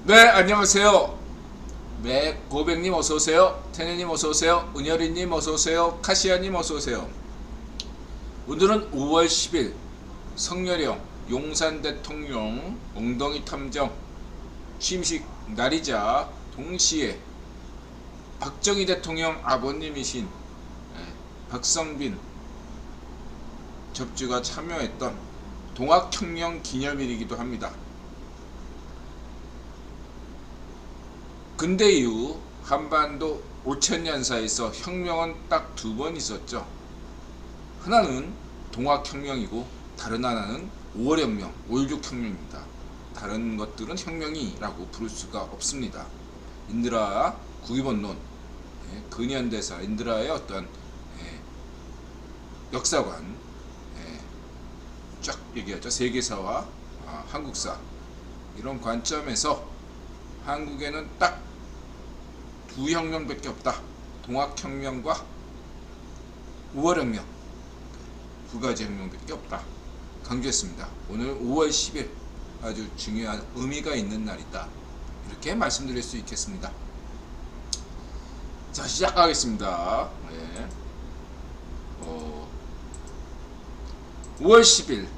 네, 안녕하세요. 네, 고백님 어서오세요. 테네님 어서오세요. 은열이님 어서오세요. 카시아님 어서오세요. 오늘은 5월 10일 성렬형 용산 대통령 엉덩이 탐정 취임식 날이자 동시에 박정희 대통령 아버님이신 박성빈 접주가 참여했던 동학혁명 기념일이기도 합니다. 근대 이후 한반도 5000년사에서 혁명은 딱 두 번 있었죠. 하나는 동학혁명이고 다른 하나는 5월혁명, 5.16혁명입니다. 다른 것들은 혁명이라고 부를 수가 없습니다. 인드라 구기본론, 근현대사, 인드라의 어떤 역사관 쫙 얘기하죠. 세계사와 한국사 이런 관점에서 한국에는 딱 두 혁명밖에 없다. 동학혁명과 5월혁명 두 가지 혁명밖에 없다. 강조했습니다. 오늘 5월 10일 아주 중요한 의미가 있는 날이다. 이렇게 말씀드릴 수 있겠습니다. 자, 시작하겠습니다. 5월 10일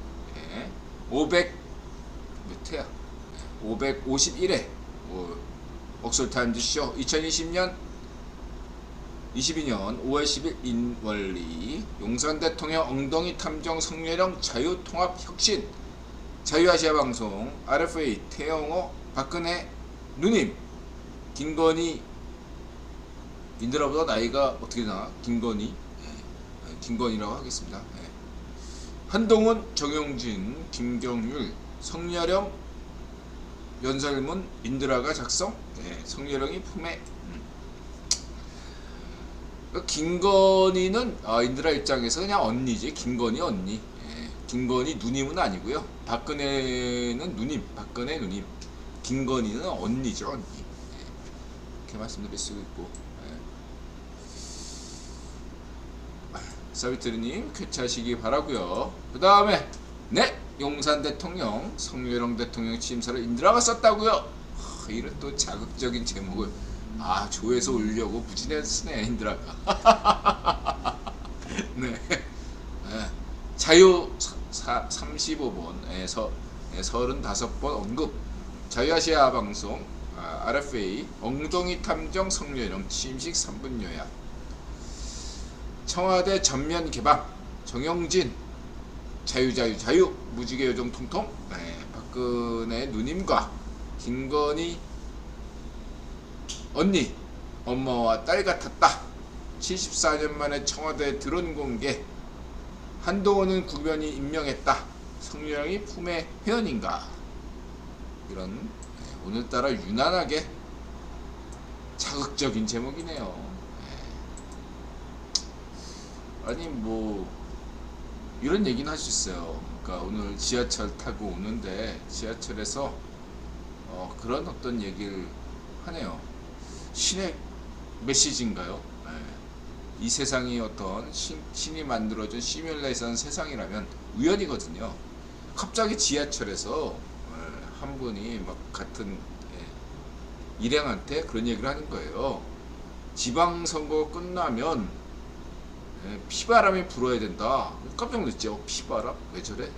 551회 옥설타임즈 쇼 2022년 5월 10일 인월리 용산 대통령 엉덩이 탐정 성렬형 자유통합혁신 자유아시아 방송 RFA 태영호 박근혜 누님 김건희 인드라보다 나이가 어떻게 되나 김건희라고 하겠습니다. 한동훈 정용진 김경률 성렬형 연설문 인드라가 작성 성렬형이 품에 김건희는 인드라 입장에서 그냥 언니지. 김건희 언니. 김건희 누님은 아니고요. 박근혜는 누님. 박근혜 누님. 김건희는 언니죠. 언니. 이렇게 말씀드릴 수 있고. 사비트리님 쾌차하시기 바라고요. 그 다음에 용산 대통령 성렬형 대통령 취임사를 인드라가 썼다고요. 이런 또 자극적인 제목을 조에서 올려고 무진해 쓰네 인드라가. 자유 35번에서 35번 언급 자유아시아 방송 RFA 엉덩이 탐정 성렬형 취임식 3분 요약 청와대 전면 개방 정영진 자유 무지개 요정 통통 박근혜 누님과 김건희 언니 엄마와 딸 같았다. 74년 만에 청와대 드론 공개 한동훈은 국면이 임명했다. 성렬형이 품의 회원인가. 이런 오늘따라 유난하게 자극적인 제목이네요. 아니 이런 얘기는 할 수 있어요. 그러니까 오늘 지하철 타고 오는데 지하철에서 그런 어떤 얘기를 하네요. 신의 메시지인가요? 이 세상이 어떤 신이 만들어준 시뮬레이션 세상이라면 우연이거든요. 갑자기 지하철에서 한 분이 막 같은 일행한테 그런 얘기를 하는 거예요. 지방선거 끝나면 피바람이 불어야 된다. 깜짝 놀랐죠. 피바람? 왜 저래?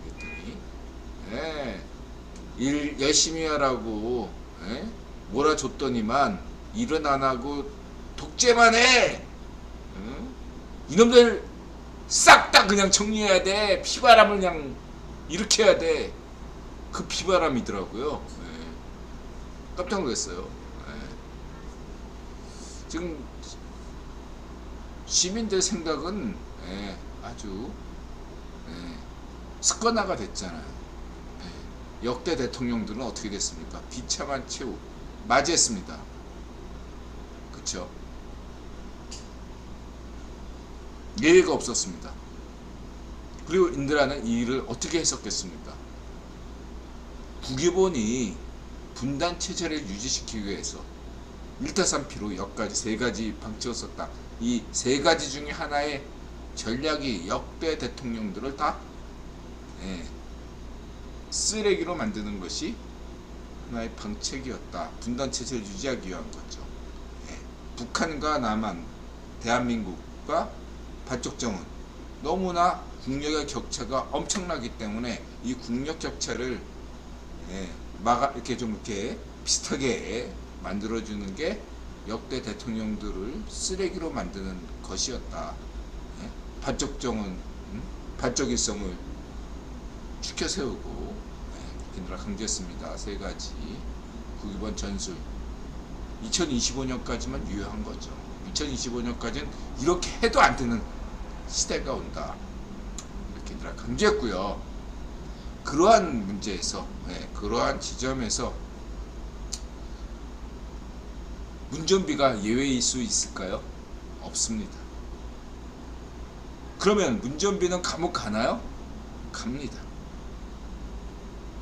그랬더니 일 열심히 하라고 몰아줬더니만 일은 안 하고 독재만 해. 이놈들 싹 다 그냥 정리해야 돼. 피바람을 그냥 일으켜야 돼. 그 피바람이더라고요. 깜짝 놀랐어요. 지금 시민들 생각은 아주 습관화가 됐잖아요. 역대 대통령들은 어떻게 됐습니까? 비참한 최후 맞이했습니다. 그쵸? 예외가 없었습니다. 그리고 인드라는 이 일을 어떻게 했었겠습니까? 국유본이 분단 체제를 유지시키기 위해서 1타3피로 여기까지 세 가지 방책을 썼다. 이 세 가지 중에 하나의 전략이 역대 대통령들을 다 쓰레기로 만드는 것이 하나의 방책이었다. 분단 체제를 유지하기 위한 거죠. 예. 북한과 남한, 대한민국과 반쪽정은 너무나 국력의 격차가 엄청나기 때문에 이 국력 격차를 이렇게 좀 이렇게 비슷하게 만들어주는 게 역대 대통령들을 쓰레기로 만드는 것이었다. 반쪽정은 반쪽일성을 추켜 세우고 인드라 강조했습니다. 세 가지. 국유번 전술 2025년까지만 유효한 거죠. 2025년까지는 이렇게 해도 안 되는 시대가 온다. 이렇게 인드라 강조했고요. 그러한 문제에서, 그러한 지점에서 문전비가 예외일 수 있을까요? 없습니다. 그러면 문전비는 감옥 가나요? 갑니다.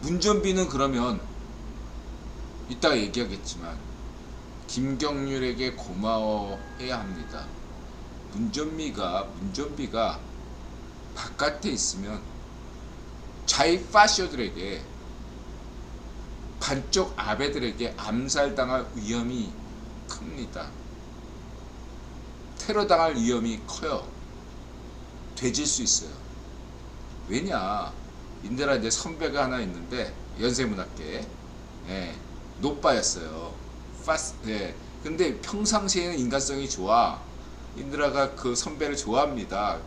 문전비는 그러면 이따가 얘기하겠지만 김경률에게 고마워해야 합니다. 문전비가 바깥에 있으면 좌익파쇼들에게, 반쪽 아베들에게 암살당할 위험이 큽니다. 테러당할 위험이 커요. 되질 수 있어요. 왜냐, 인드라 이제 선배가 하나 있는데 연세문학계, 노빠였어요. 근데 평상시에는 인간성이 좋아. 인드라가 그 선배를 좋아합니다.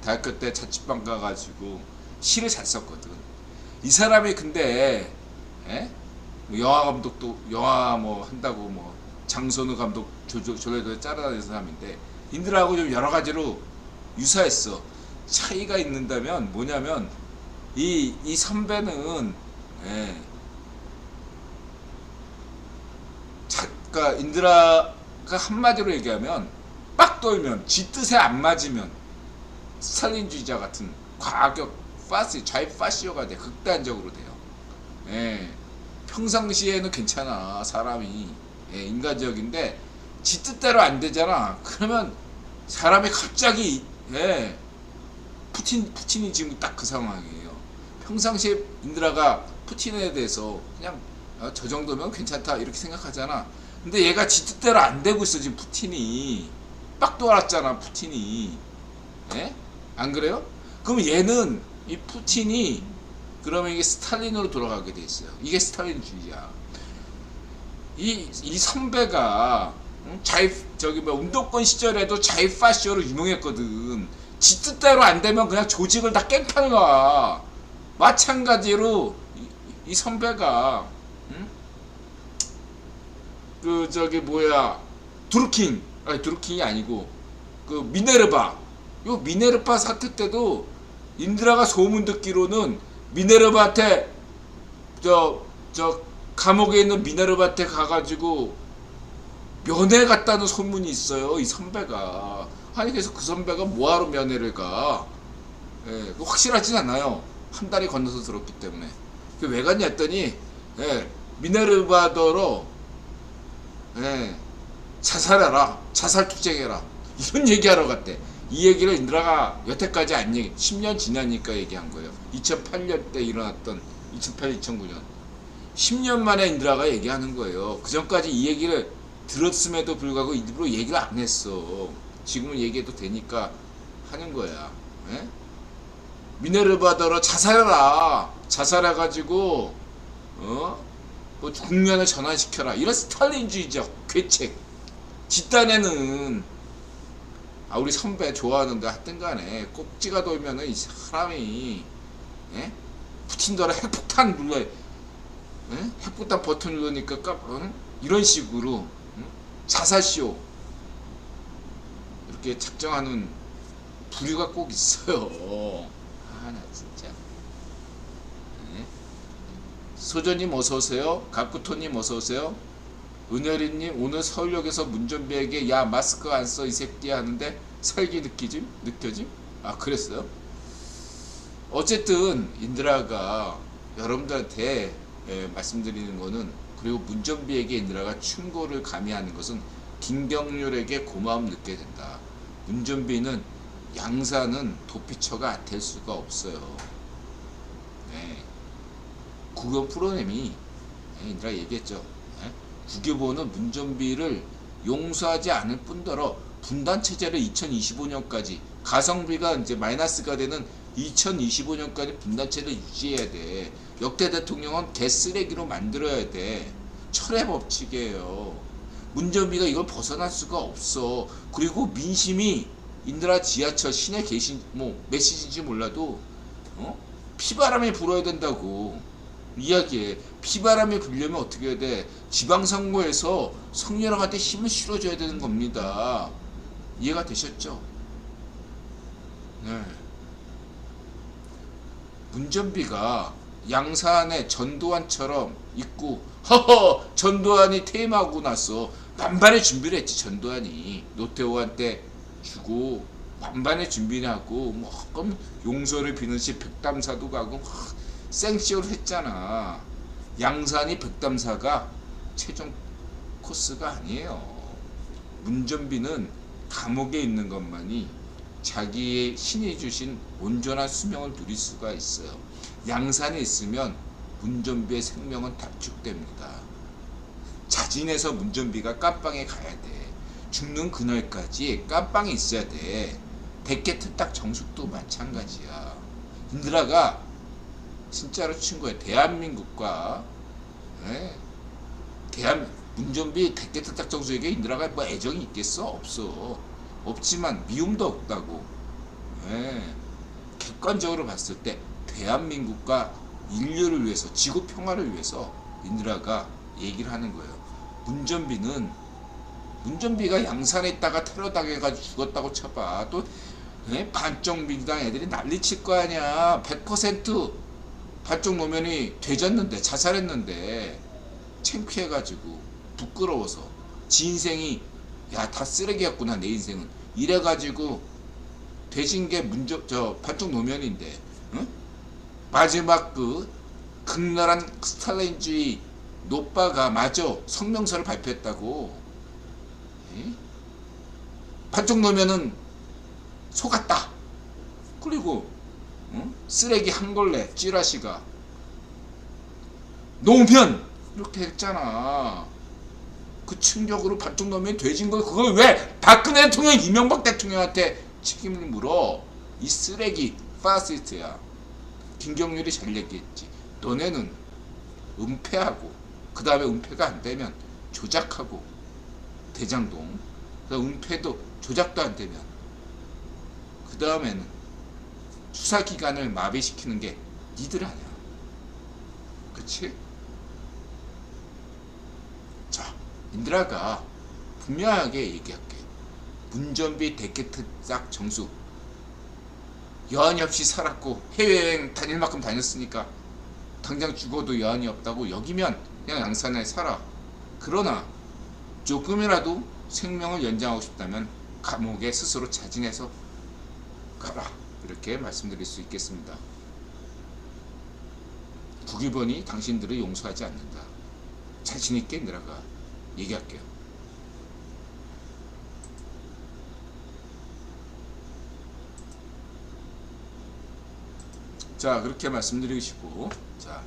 대학교 때 자취방 가가지고 시를 잘 썼거든. 이 사람이 근데 영화 감독도, 영화 뭐 한다고 뭐 장선우 감독 조례도에 짜라다니는 사람인데 인드라하고 좀 여러 가지로 유사했어. 차이가 있는다면 뭐냐면 이 선배는 그러니까 인드라가 한마디로 얘기하면 빡 돌면 쥐 뜻에 안 맞으면 스탈린주의자 같은 과격 좌익 파시오가 돼. 극단적으로 돼요. 평상시에는 괜찮아. 사람이 인간적인데 지 뜻대로 안 되잖아. 그러면 사람이 갑자기 푸틴이 지금 딱 그 상황이에요. 평상시에 인드라가 푸틴에 대해서 그냥 저 정도면 괜찮다 이렇게 생각하잖아. 근데 얘가 지 뜻대로 안 되고 있어. 지금 푸틴이 빡 돌았잖아. 푸틴이. 안 그래요? 그럼 얘는 이 푸틴이 그러면 이게 스탈린으로 돌아가게 돼 있어요. 이게 스탈린주의야. 이 선배가 운동권 시절에도 좌익파시오로 유명했거든. 지 뜻대로 안 되면 그냥 조직을 다 깽판을 놔. 마찬가지로 이 선배가 두루킹이 아니고 그 미네르바. 요 미네르바 사태 때도 인드라가 소문 듣기로는 미네르바한테 감옥에 있는 미네르바한테 가가지고 면회 갔다는 소문이 있어요. 이 선배가. 아니 그래서 그 선배가 뭐하러 면회를 가? 확실하진 않아요. 한 달이 건너서 들었기 때문에. 왜 갔냐 했더니 미네르바더러 자살해라. 자살투쟁해라. 이런 얘기하러 갔대. 이 얘기를 인드라가 여태까지 안 얘기, 10년 지나니까 얘기한 거예요. 2008년 때 일어났던 2008, 2009년 10년 만에 인드라가 얘기하는 거예요. 그 전까지 이 얘기를 들었음에도 불구하고 일부러 얘기를 안 했어. 지금은 얘기해도 되니까 하는 거야. 미네르바더러 자살해라. 자살해가지고 뭐 국면을 전환시켜라. 이런 스탈린주의적 괴책. 집단에는 우리 선배 좋아하는데 하여튼 간에 꼭지가 돌면은 이 사람이 푸틴더러 핵폭탄 눌러, 핵폭탄 버튼 누르니까 이런 식으로 자살쇼 이렇게 작정하는 부류가 꼭 있어요. 나 진짜. 소저님 어서오세요. 가꾸토님 어서오세요. 은혜리님 오늘 서울역에서 문전비에게 야 마스크 안 써 이 새끼야 하는데 살기 느껴짐? 그랬어요? 어쨌든 인드라가 여러분들한테 말씀드리는 거는, 그리고 문전비에게 인드라가 충고를 감히 하는 것은 김경률에게 고마움 느껴야 된다. 문전비는 양산은 도피처가 될 수가 없어요. 국연 프로그램이 인드라 얘기했죠. 예? 국유보는 문전비를 용서하지 않을 뿐더러 분단 체제를 2025년까지 가성비가 이제 마이너스가 되는 2025년까지 분단 체제를 유지해야 돼. 역대 대통령은 개쓰레기로 만들어야 돼. 철의 법칙이에요. 문전비가 이걸 벗어날 수가 없어. 그리고 민심이 인드라 지하철 시내 계신 뭐 메시지인지 몰라도 피바람이 불어야 된다고 이야기해. 피바람이 불려면 어떻게 해야 돼? 지방선거에서 성렬형한테 힘을 실어줘야 되는 겁니다. 이해가 되셨죠? 네. 문전비가 양산의 전두환처럼 있고 허허 전두환이 퇴임하고 나서 만반의 준비를 했지. 전두환이 노태우한테 주고 만반의 준비를 하고 뭐 그럼 용서를 비는시 백담사도 가고 생쇼를 했잖아. 양산이 백담사가 최종 코스가 아니에요. 문전비는 감옥에 있는 것만이 자기의 신이 주신 온전한 수명을 누릴 수가 있어요. 양산에 있으면 문전비의 생명은 단축됩니다. 자진해서 문전비가 깜빵에 가야 돼. 죽는 그날까지 깜빵에 있어야 돼. 백개특딱 정숙도 마찬가지야. 인드라가 진짜로 친구야. 대한민국과 문전비 백개특딱 정수에게 인드라가 뭐 애정이 있겠어? 없어. 없지만 미움도 없다고. 객관적으로 봤을 때 대한민국과 인류를 위해서 지구 평화를 위해서 인드라가 얘기를 하는 거예요. 문전비가 양산에 있다가 테러 당해가지고 죽었다고 쳐봐. 또 반쪽 민주당 애들이 난리칠 거 아니야. 100% 반쪽 노면이 되졌는데 자살했는데 창피해가지고 부끄러워서 지 인생이 야 다 쓰레기였구나 내 인생은 이래가지고 되진 게 반쪽 노면인데 마지막 그 극렬한 스탈린주의 노빠가 마저 성명서를 발표했다고. 반쪽 노면은 속았다. 그리고 쓰레기 한 걸레 찌라시가 노무현 이렇게 했잖아. 그 충격으로 반쪽 노면이 돼진 걸 그걸 왜 박근혜 대통령 이명박 대통령한테 책임을 물어. 이 쓰레기 파시스트야. 김경률이 잘 얘기했지. 너네는 은폐하고 그 다음에 은폐가 안 되면 조작하고 대장동 은폐도 조작도 안 되면 그 다음에는 수사기관을 마비시키는 게 니들 아니야. 그치? 자, 인드라가 분명하게 얘기할게. 문전비 백개특딱 정수 여한이 없이 살았고 해외여행 다닐 만큼 다녔으니까 당장 죽어도 여한이 없다고 여기면 그냥 양산에 살아. 그러나 조금이라도 생명을 연장하고 싶다면 감옥에 스스로 자진해서 가라. 이렇게 말씀드릴 수 있겠습니다. 국유본이 당신들을 용서하지 않는다. 자신있게 인드라가 얘기할게요. 자, 그렇게 말씀드리시고, 자,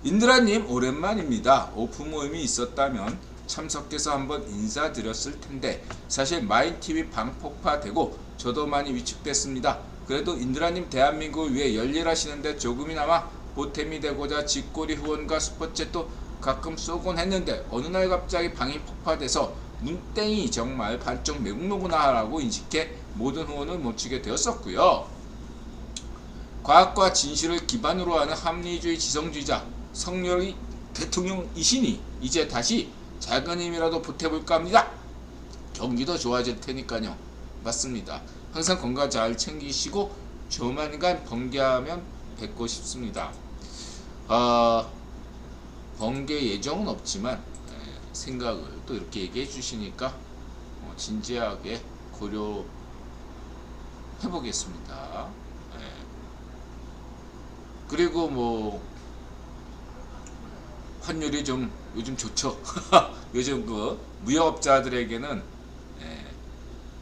인드라님 오랜만입니다. 오프 모임이 있었다면 참석해서 한번 인사드렸을 텐데 사실 마인TV 방폭파되고 저도 많이 위축됐습니다. 그래도 인드라님 대한민국을 위해 열일하시는데 조금이나마 보탬이 되고자 직거리 후원과 슈퍼챗도 가끔 쏘곤 했는데 어느 날 갑자기 방이 폭파돼서 문땡이 정말 반쪽 매국노구나 라고 인식해 모든 후원을 멈추게 되었었고요. 과학과 진실을 기반으로 하는 합리주의 지성주의자 성렬이 대통령이시니 이제 다시 작은 힘이라도 보태볼까 합니다. 경기도 좋아질 테니까요. 맞습니다. 항상 건강 잘 챙기시고 조만간 번개하면 뵙고 싶습니다. 번개 예정은 없지만 생각을 또 이렇게 얘기해 주시니까 진지하게 고려해 보겠습니다. 그리고 뭐 환율이 좀 요즘 좋죠. 요즘 그 무역업자들에게는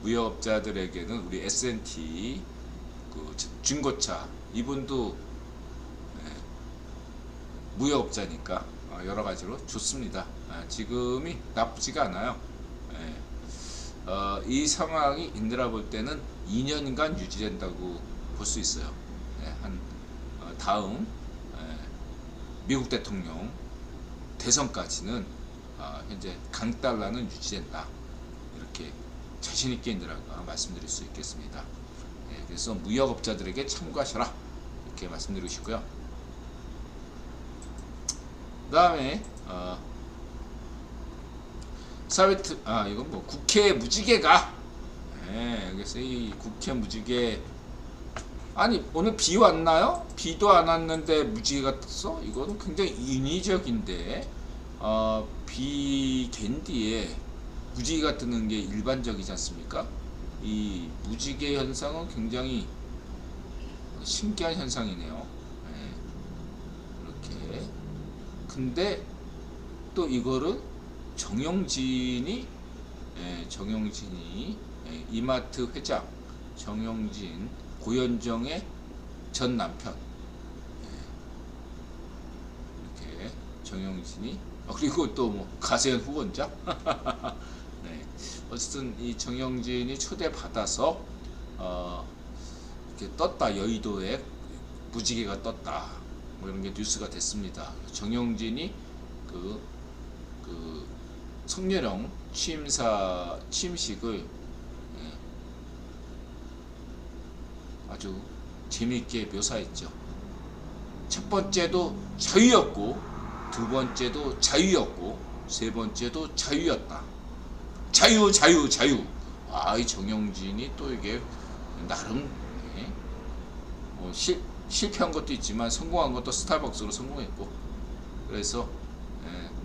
우리 S&T 그 중고차 이분도 무역업자니까 여러 가지로 좋습니다. 지금이 나쁘지가 않아요. 이 상황이 인드라 볼 때는 2년간 유지된다고 볼 수 있어요. 한 다음 미국 대통령 대선까지는 현재 강달러는 유지된다. 이렇게 자신있게 인드라가 말씀드릴 수 있겠습니다. 그래서 무역업자들에게 참고하셔라. 이렇게 말씀드리고 싶고요. 그 다음에 사회트 이건 뭐 국회 무지개가 그래서 이 국회 무지개 아니 오늘 비 왔나요? 비도 안 왔는데 무지개가 떴어? 이거는 굉장히 인위적인데 비 갠 뒤에 무지개가 뜨는 게 일반적이지 않습니까? 이 무지개 현상은 굉장히 신기한 현상이네요. 이렇게 근데 또 이거를 정영진이 이마트 회장 정영진 고현정의 전 남편 이렇게 정영진이 그리고 또 뭐 가세현 후원자 네. 어쨌든 이 정영진이 초대받아서 이렇게 떴다. 여의도에 무지개가 떴다. 뭐 이런 게 뉴스가 됐습니다. 정영진이 그 성렬령 취임식을 아주 재미있게 묘사했죠. 첫 번째도 자유였고, 두 번째도 자유였고, 세 번째도 자유였다. 자유. 이 정영진이 또 이게 나름 뭐 실패한 것도 있지만 성공한 것도 스타벅스로 성공했고, 그래서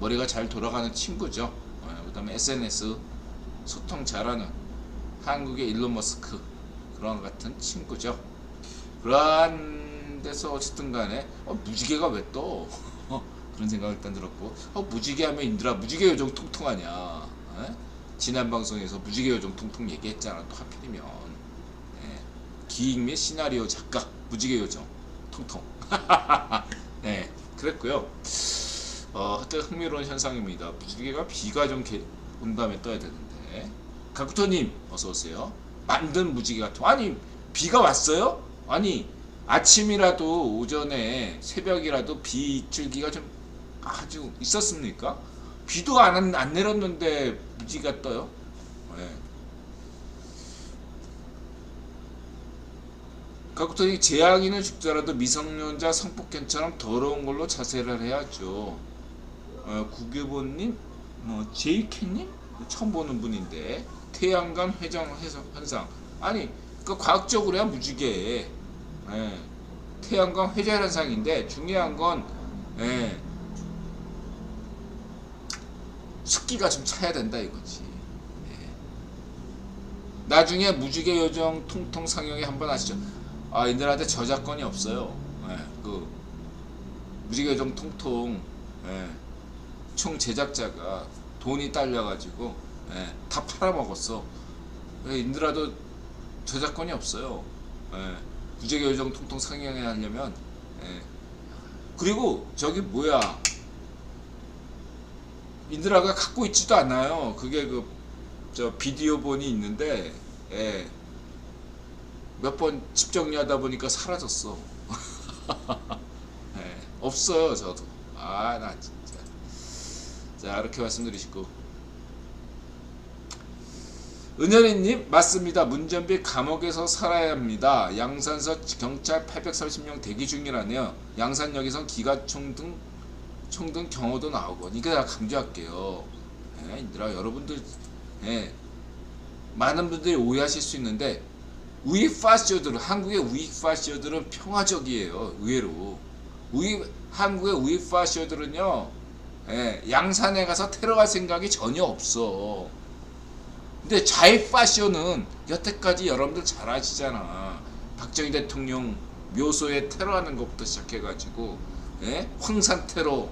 머리가 잘 돌아가는 친구죠. 그 다음에 SNS 소통 잘하는 한국의 일론 머스크 그런 같은 친구죠. 그러한 데서 어쨌든 간에 무지개가 왜 떠? 그런 생각을 일단 들었고 무지개 하면 인드라 무지개 요정 통통하냐. 지난 방송에서 무지개 요정 통통 얘기했잖아. 또 하필이면 기획 및 시나리오 작가 무지개 요정 통통 네 그랬고요. 하여튼 흥미로운 현상입니다. 무지개가 비가 좀 온 다음에 떠야 되는데 가쿠토님 어서오세요. 만든 무지개 같은 아니 비가 왔어요? 아니 아침이라도 오전에 새벽이라도 빗줄기가 좀 아주 있었습니까? 비도 안 내렸는데 무지개가 떠요? 가쿠토님 재앙이는 죽더라도 미성년자 성폭행처럼 더러운 걸로 자세를 해야죠. 구교보님 제이케님 처음 보는 분인데 태양간 회전 현상 아니 그 과학적으로야 무지개 태양광 회전 현상인데 중요한 건 습기가 좀 차야 된다 이거지. 나중에 무지개 요정 통통 상영회 한번 하시죠. 인들한테 저작권이 없어요. 그 무지개 요정 통통 총 제작자가 돈이 딸려가지고 다 팔아먹었어. 인드라도 저작권이 없어요. 무지개 요정 통통 상영회 하려면 그리고 저기 뭐야 인드라가 갖고 있지도 않아요. 그게 저 비디오본이 있는데 몇 번 집 정리하다 보니까 사라졌어. 없어요 저도. 나 진짜. 자 이렇게 말씀드리시고 은현이님 맞습니다. 문전비 감옥에서 살아야 합니다. 양산서 경찰 830명 대기 중이라네요. 양산역에선 기관총 등 경호도 나오고 이거 다 강조할게요. 인들아 여러분들 많은 분들이 오해하실 수 있는데 우익 파시오들은 한국의 우익 파시오들은 평화적이에요. 의외로 한국의 우익 파시오들은요 양산에 가서 테러할 생각이 전혀 없어. 근데 좌익 파시오는 여태까지 여러분들 잘 아시잖아. 박정희 대통령 묘소에 테러하는 것부터 시작해가지고 황산 테러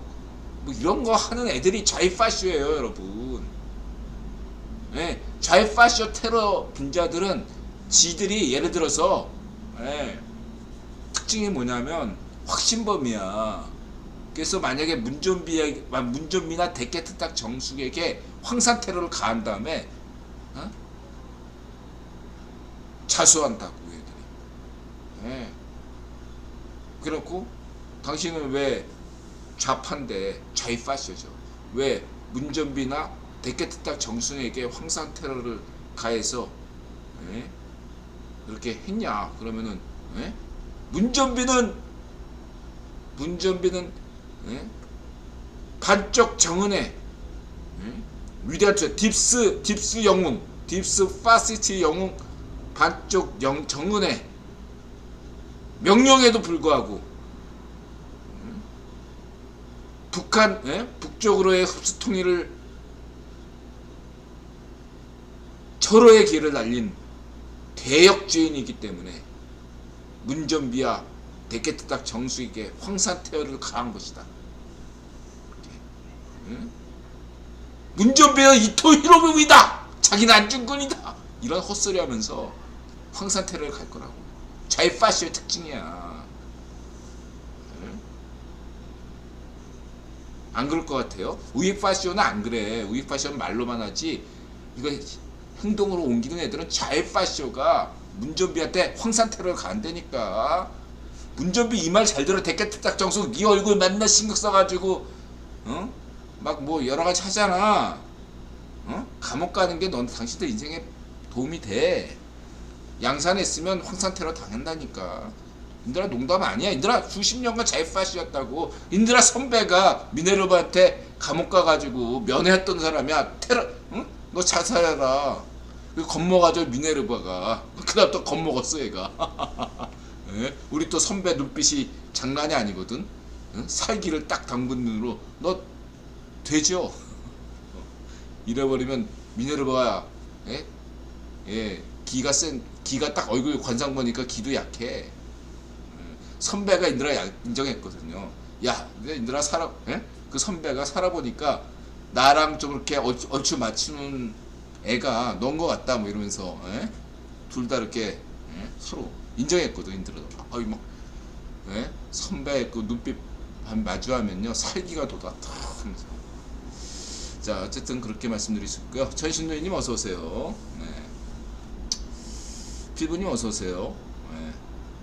뭐 이런 거 하는 애들이 좌익 파시오예요 여러분. 좌익 파시오 테러 분자들은 지들이 예를 들어서 특징이 뭐냐면 확신범이야. 그래서 만약에 문전비나 데케트 딱 정숙에게 황산 테러를 가한 다음에 어? 자수한다고 얘들이. 예. 그렇고 당신은 왜 좌파인데 좌이파쇼죠. 왜 문전비나 데케트 딱 정순에게 황산 테러를 가해서 예? 이렇게 했냐? 그러면은 예? 문전비는 예? 반쪽 정은의 예? 위대한 딥스 영웅, 딥스 파시스트 영웅 반쪽 정은의 명령에도 불구하고 북한 예? 북쪽으로의 흡수 통일을 절호의 길을 날린 대역죄인이기 때문에 문전비와 데케트닥 정수에게 황산 테러를 가한 것이다. 응? 문전비는 이토 히로부미다. 자기는 안중근이다. 이런 헛소리 하면서 황산 테러를 갈 거라고. 좌이파쇼의 특징이야. 응? 안 그럴 것 같아요? 우익파쇼는 안 그래. 우익파쇼는 말로만 하지 이거 행동으로 옮기는 애들은 좌이파쇼가 문전비한테 황산 테러를 간다니까. 문전비 이 말 잘 들어. 데케트 딱 정수 네 얼굴 맨날 신경 써가지고 어? 막 뭐 여러가지 하잖아. 어? 감옥 가는 게 넌 당신들 인생에 도움이 돼. 양산에 있으면 황산 테러 당한다니까. 인드라 농담 아니야. 인드라 수십 년간 좌이파쇼였다고. 인드라 선배가 미네르바한테 감옥 가가지고 면회했던 사람이야. 테러 응? 너 자살해라. 겁먹어가지고 미네르바가 그 다음 또 겁먹었어 얘가. 예? 우리 또 선배 눈빛이 장난이 아니거든. 응? 살기를 딱 담근 눈으로 너 되죠? 이래버리면 미네르바야. 예? 예, 기가 딱 얼굴 관상 보니까 기도 약해. 예? 선배가 인드라 인정했거든요. 야, 인드라 살아, 예? 그 선배가 살아보니까 나랑 좀 이렇게 얼추 맞추는 애가 넌 것 같다 뭐 이러면서 예? 둘 다 이렇게 예? 서로 인정했거든. 인드라. 아이 막 예? 선배 그 눈빛 마주하면요 살기가 돋아. 자 어쨌든 그렇게 말씀드릴 수 있고요. 전신노인님 어서 오세요. 네. 피부님 어서 오세요. 네.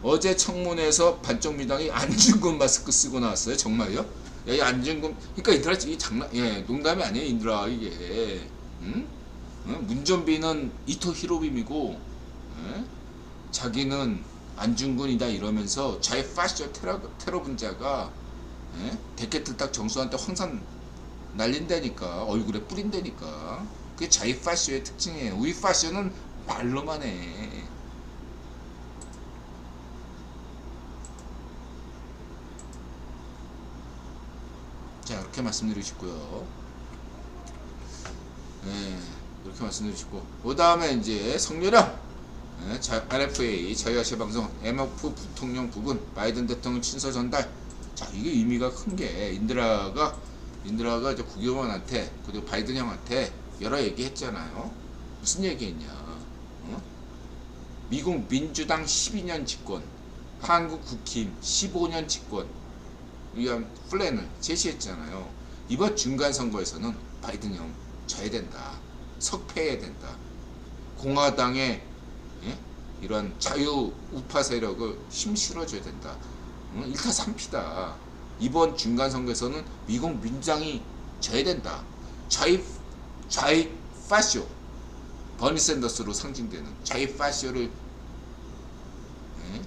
어제 청문회에서 반쪽미당이 안중근 마스크 쓰고 나왔어요. 정말요? 야, 이 안중근 그러니까 인드라 이 장난 예 농담이 아니에요. 인드라 이게 응? 문전비는 이토 히로빔이고 예? 자기는 안중근이다 이러면서 좌이파쇼 테러 분자가 예? 데케트 딱 정수한테 황산 날린다니까. 얼굴에 뿌린다니까. 그게 좌이파쇼의 특징이에요. 우익파쇼는 말로만 해. 자 이렇게 말씀드리고 싶고요. 네, 이렇게 말씀드리고 싶고 그 다음에 이제 성렬형 네, RFA 자유아시아방송 MF 부통령 부분 바이든 대통령 친서 전달. 자 이게 의미가 큰 게 인드라가 이제 국회의원한테 그리고 바이든 형한테 여러 얘기했잖아요. 무슨 얘기했냐? 어? 미국 민주당 12년 집권, 한국 국힘 15년 집권 위한 플랜을 제시했잖아요. 이번 중간 선거에서는 바이든 형 져야 된다. 석패해야 된다. 공화당의 예? 이런 자유 우파 세력을 힘 실어줘야 된다. 1타 3피다. 이번 중간 선거에서는 미국 민주당이 져야 된다. 좌이파쇼 버니 샌더스로 상징되는 좌이파쇼를 예?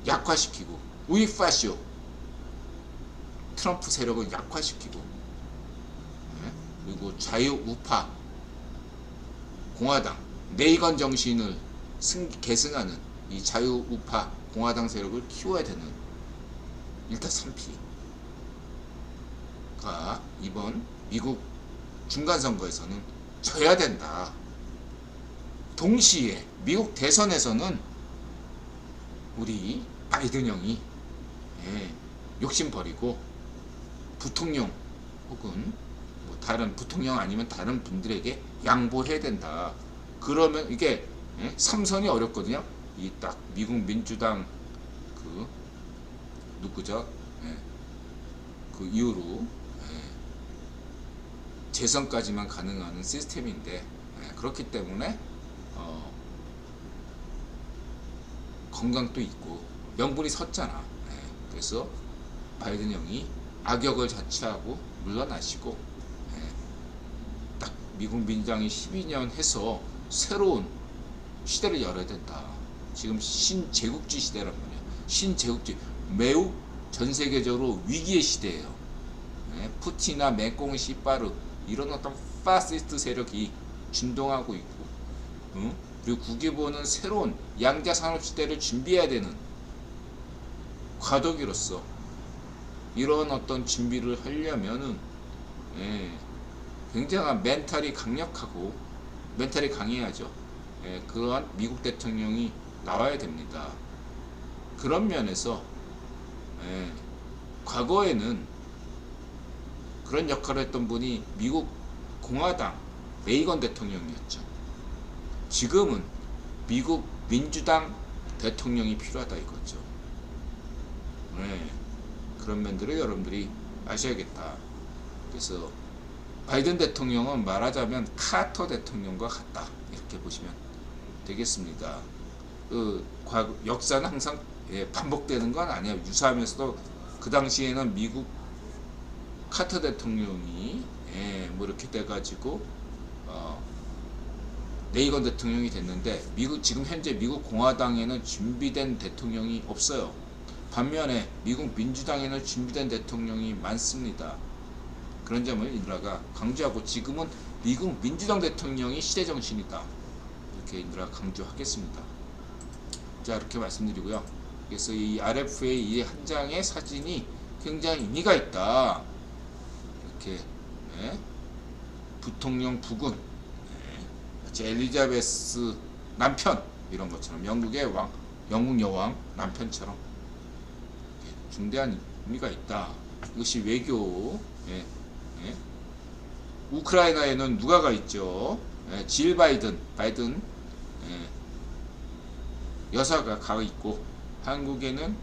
약화시키고 우익파쇼 트럼프 세력을 약화시키고 예? 그리고 자유우파 공화당 레이건 정신을 계승하는 이 자유우파 공화당 세력을 키워야 되는 1타 3피가 이번 미국 중간선거에서는 져야 된다. 동시에 미국 대선에서는 우리 바이든 형이 예, 욕심 버리고 부통령 혹은 뭐 다른 부통령 아니면 다른 분들에게 양보해야 된다. 그러면 이게 예, 3선이 어렵거든요. 이 딱 미국 민주당 그 누구죠? 예. 그 이후로 재선까지만 가능한 시스템인데 그렇기 때문에 건강도 있고 명분이 섰잖아. 그래서 바이든 형이 악역을 자처하고 물러나시고 딱 미국 민주당이 12년 해서 새로운 시대를 열어야 된다. 지금 신제국주의 시대란 말이야. 신제국주의 매우 전 세계적으로 위기의 시대예요. 푸틴이나 맹꽁 시빠르 이런 어떤 파시스트 세력이 준동하고 있고, 그리고 국외보는 새로운 양자 산업 시대를 준비해야 되는 과도기로서 이런 어떤 준비를 하려면은 굉장한 멘탈이 강력하고 멘탈이 강해야죠. 그러한 미국 대통령이 나와야 됩니다. 그런 면에서 과거에는 그런 역할을 했던 분이 미국 공화당 레이건 대통령이었죠. 지금은 미국 민주당 대통령이 필요하다 이거죠. 그런 면들을 여러분들이 아셔야겠다. 그래서 바이든 대통령은 말하자면 카터 대통령과 같다 이렇게 보시면 되겠습니다. 역사는 항상 반복되는 건 아니에요. 유사하면서도 그 당시에는 미국 카터 대통령이 뭐 이렇게 돼가지고 레이건 대통령이 됐는데 지금 현재 미국 공화당에는 준비된 대통령이 없어요. 반면에 미국 민주당에는 준비된 대통령이 많습니다. 그런 점을 인드라가 강조하고 지금은 미국 민주당 대통령이 시대 정신이다. 이렇게 인드라가 강조하겠습니다. 자, 이렇게 말씀드리고요. 그래서 이 RFA 이 한 장의 사진이 굉장히 의미가 있다. 이렇게 부통령 부군, 엘리자베스 남편 이런 것처럼 영국 여왕 남편처럼 중대한 의미가 있다. 이것이 외교. 우크라이나에는 누가가 있죠? 질 바이든 여사가 가 있고 한국에는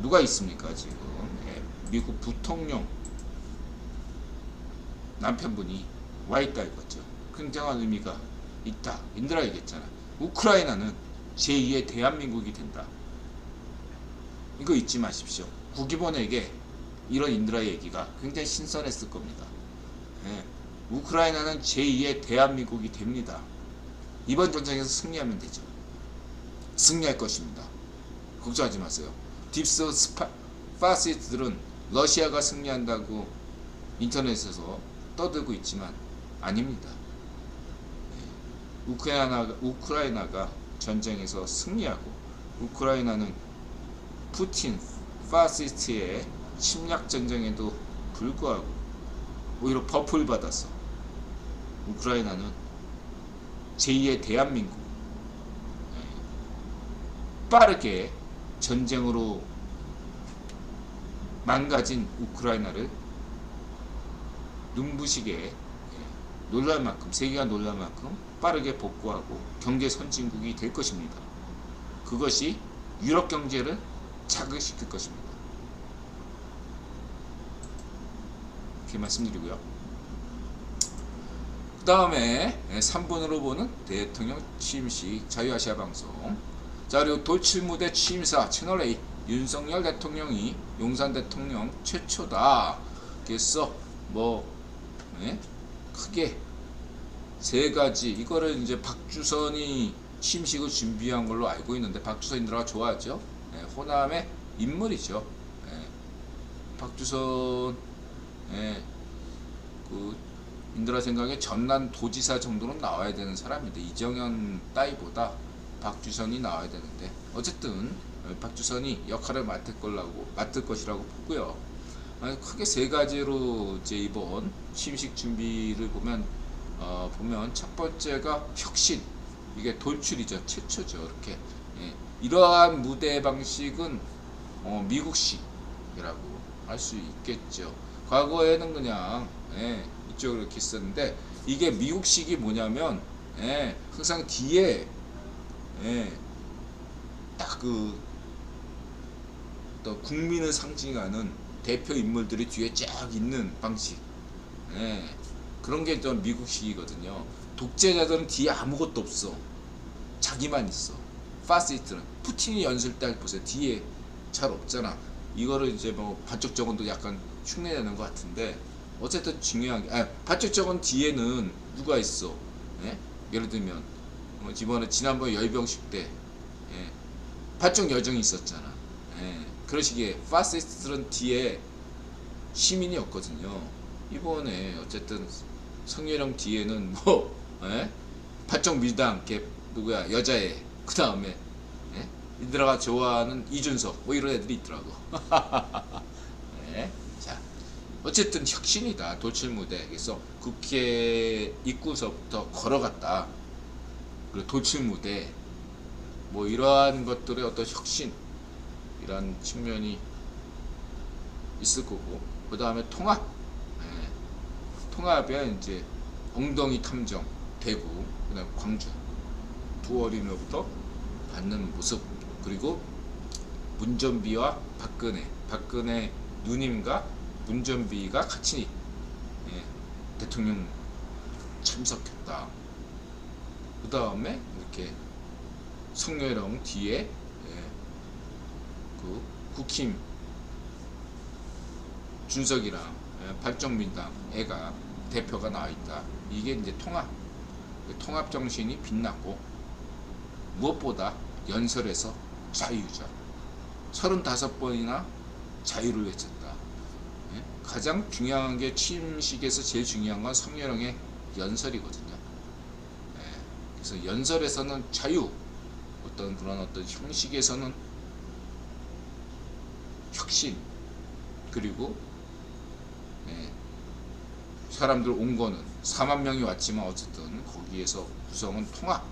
누가 있습니까? 지금 미국 부통령 남편분이 와 있다 이거죠. 굉장한 의미가 있다. 인드라 얘기했잖아. 우크라이나는 제2의 대한민국이 된다. 이거 잊지 마십시오. 국기본에게 이런 인드라의 얘기가 굉장히 신선했을 겁니다. 우크라이나는 제2의 대한민국이 됩니다. 이번 전쟁에서 승리하면 되죠. 승리할 것입니다. 걱정하지 마세요. 딥스 파시스트들은 러시아가 승리한다고 인터넷에서 떠들고 있지만 아닙니다. 우크라이나가 전쟁에서 승리하고 우크라이나는 푸틴 파시스트의 침략 전쟁에도 불구하고 오히려 버프를 받아서 우크라이나는 제2의 대한민국 빠르게 전쟁으로 망가진 우크라이나를 눈부시게 놀랄 만큼 세계가 놀랄 만큼 빠르게 복구하고 경제 선진국이 될 것입니다. 그것이 유럽 경제를 자극시킬 것입니다. 이렇게 말씀드리고요. 그 다음에 3분으로 보는 대통령 취임식 자유아시아 방송. 자, 그리고 돌출무대 취임사 채널A 윤석열 대통령이 용산 대통령 최초다. 그래서 크게 세 가지 이거를 이제 박주선이 취임식을 준비한 걸로 알고 있는데 박주선 인드라가 좋아하죠. 호남의 인물이죠. 박주선 그 인드라 생각에 전남 도지사 정도는 나와야 되는 사람인데 이정현 따위보다 박주선이 나와야 되는데 어쨌든 박주선이 역할을 맡을 것이라고 보고요. 크게 세 가지로 이제 이번 취임식 준비를 보면 첫 번째가 혁신, 이게 돌출이죠. 최초죠. 이렇게 이러한 무대 방식은 미국식이라고 할 수 있겠죠. 과거에는 그냥 이쪽으로 이렇게 있었는데 이게 미국식이 뭐냐면 항상 뒤에 딱 그 국민을 상징하는 대표 인물들이 뒤에 쫙 있는 방식. 예. 그런 게 좀 미국식이거든요. 독재자들은 뒤에 아무것도 없어. 자기만 있어. 파시스트는 푸틴이 연설 때 보세요. 뒤에 잘 없잖아. 이거를 이제 뭐 반쪽 정원도 약간 흉내내는 것 같은데 어쨌든 중요한 게 반쪽 정원 뒤에는 누가 있어? 예? 예를 들면 이번에 지난번 열병식 때 예, 반쪽 여정이 있었잖아. 예, 그런 식의 파시스트는 뒤에 시민이 없거든요. 이번에 어쨌든 성렬형 뒤에는 뭐 예? 반쪽 밀당 걔 누구야 여자애 그 다음에 예? 이들아가 좋아하는 이준석 뭐 이런 애들이 있더라고. 예? 자 어쨌든 혁신이다. 돌출무대. 그래서 국회 입구서부터 걸어갔다. 그리고 돌출무대 뭐 이러한 것들의 어떤 혁신 이런 측면이 있을 거고 그 다음에 통합. 예. 통합에 이제 엉덩이 탐정 대구 그다음 광주 두 어린이로부터 받는 모습 그리고 문전비와 박근혜 누님과 문전비가 같이 예, 대통령 참석했다. 그 다음에 이렇게 성렬형 뒤에 예, 그 국힘 준석이랑 예, 발정민당 애가 대표가 나와 있다. 이게 이제 통합 정신이 빛났고 무엇보다 연설에서 자유자 35번이나 자유를 외쳤다. 예? 가장 중요한 게 취임식에서 제일 중요한 건 성렬형의 연설이거든요. 예? 그래서 연설에서는 자유, 어떤 그런 어떤 형식에서는 혁신, 그리고 예, 사람들 온 거는 4만 명이 왔지만 어쨌든 거기에서 구성은 통합.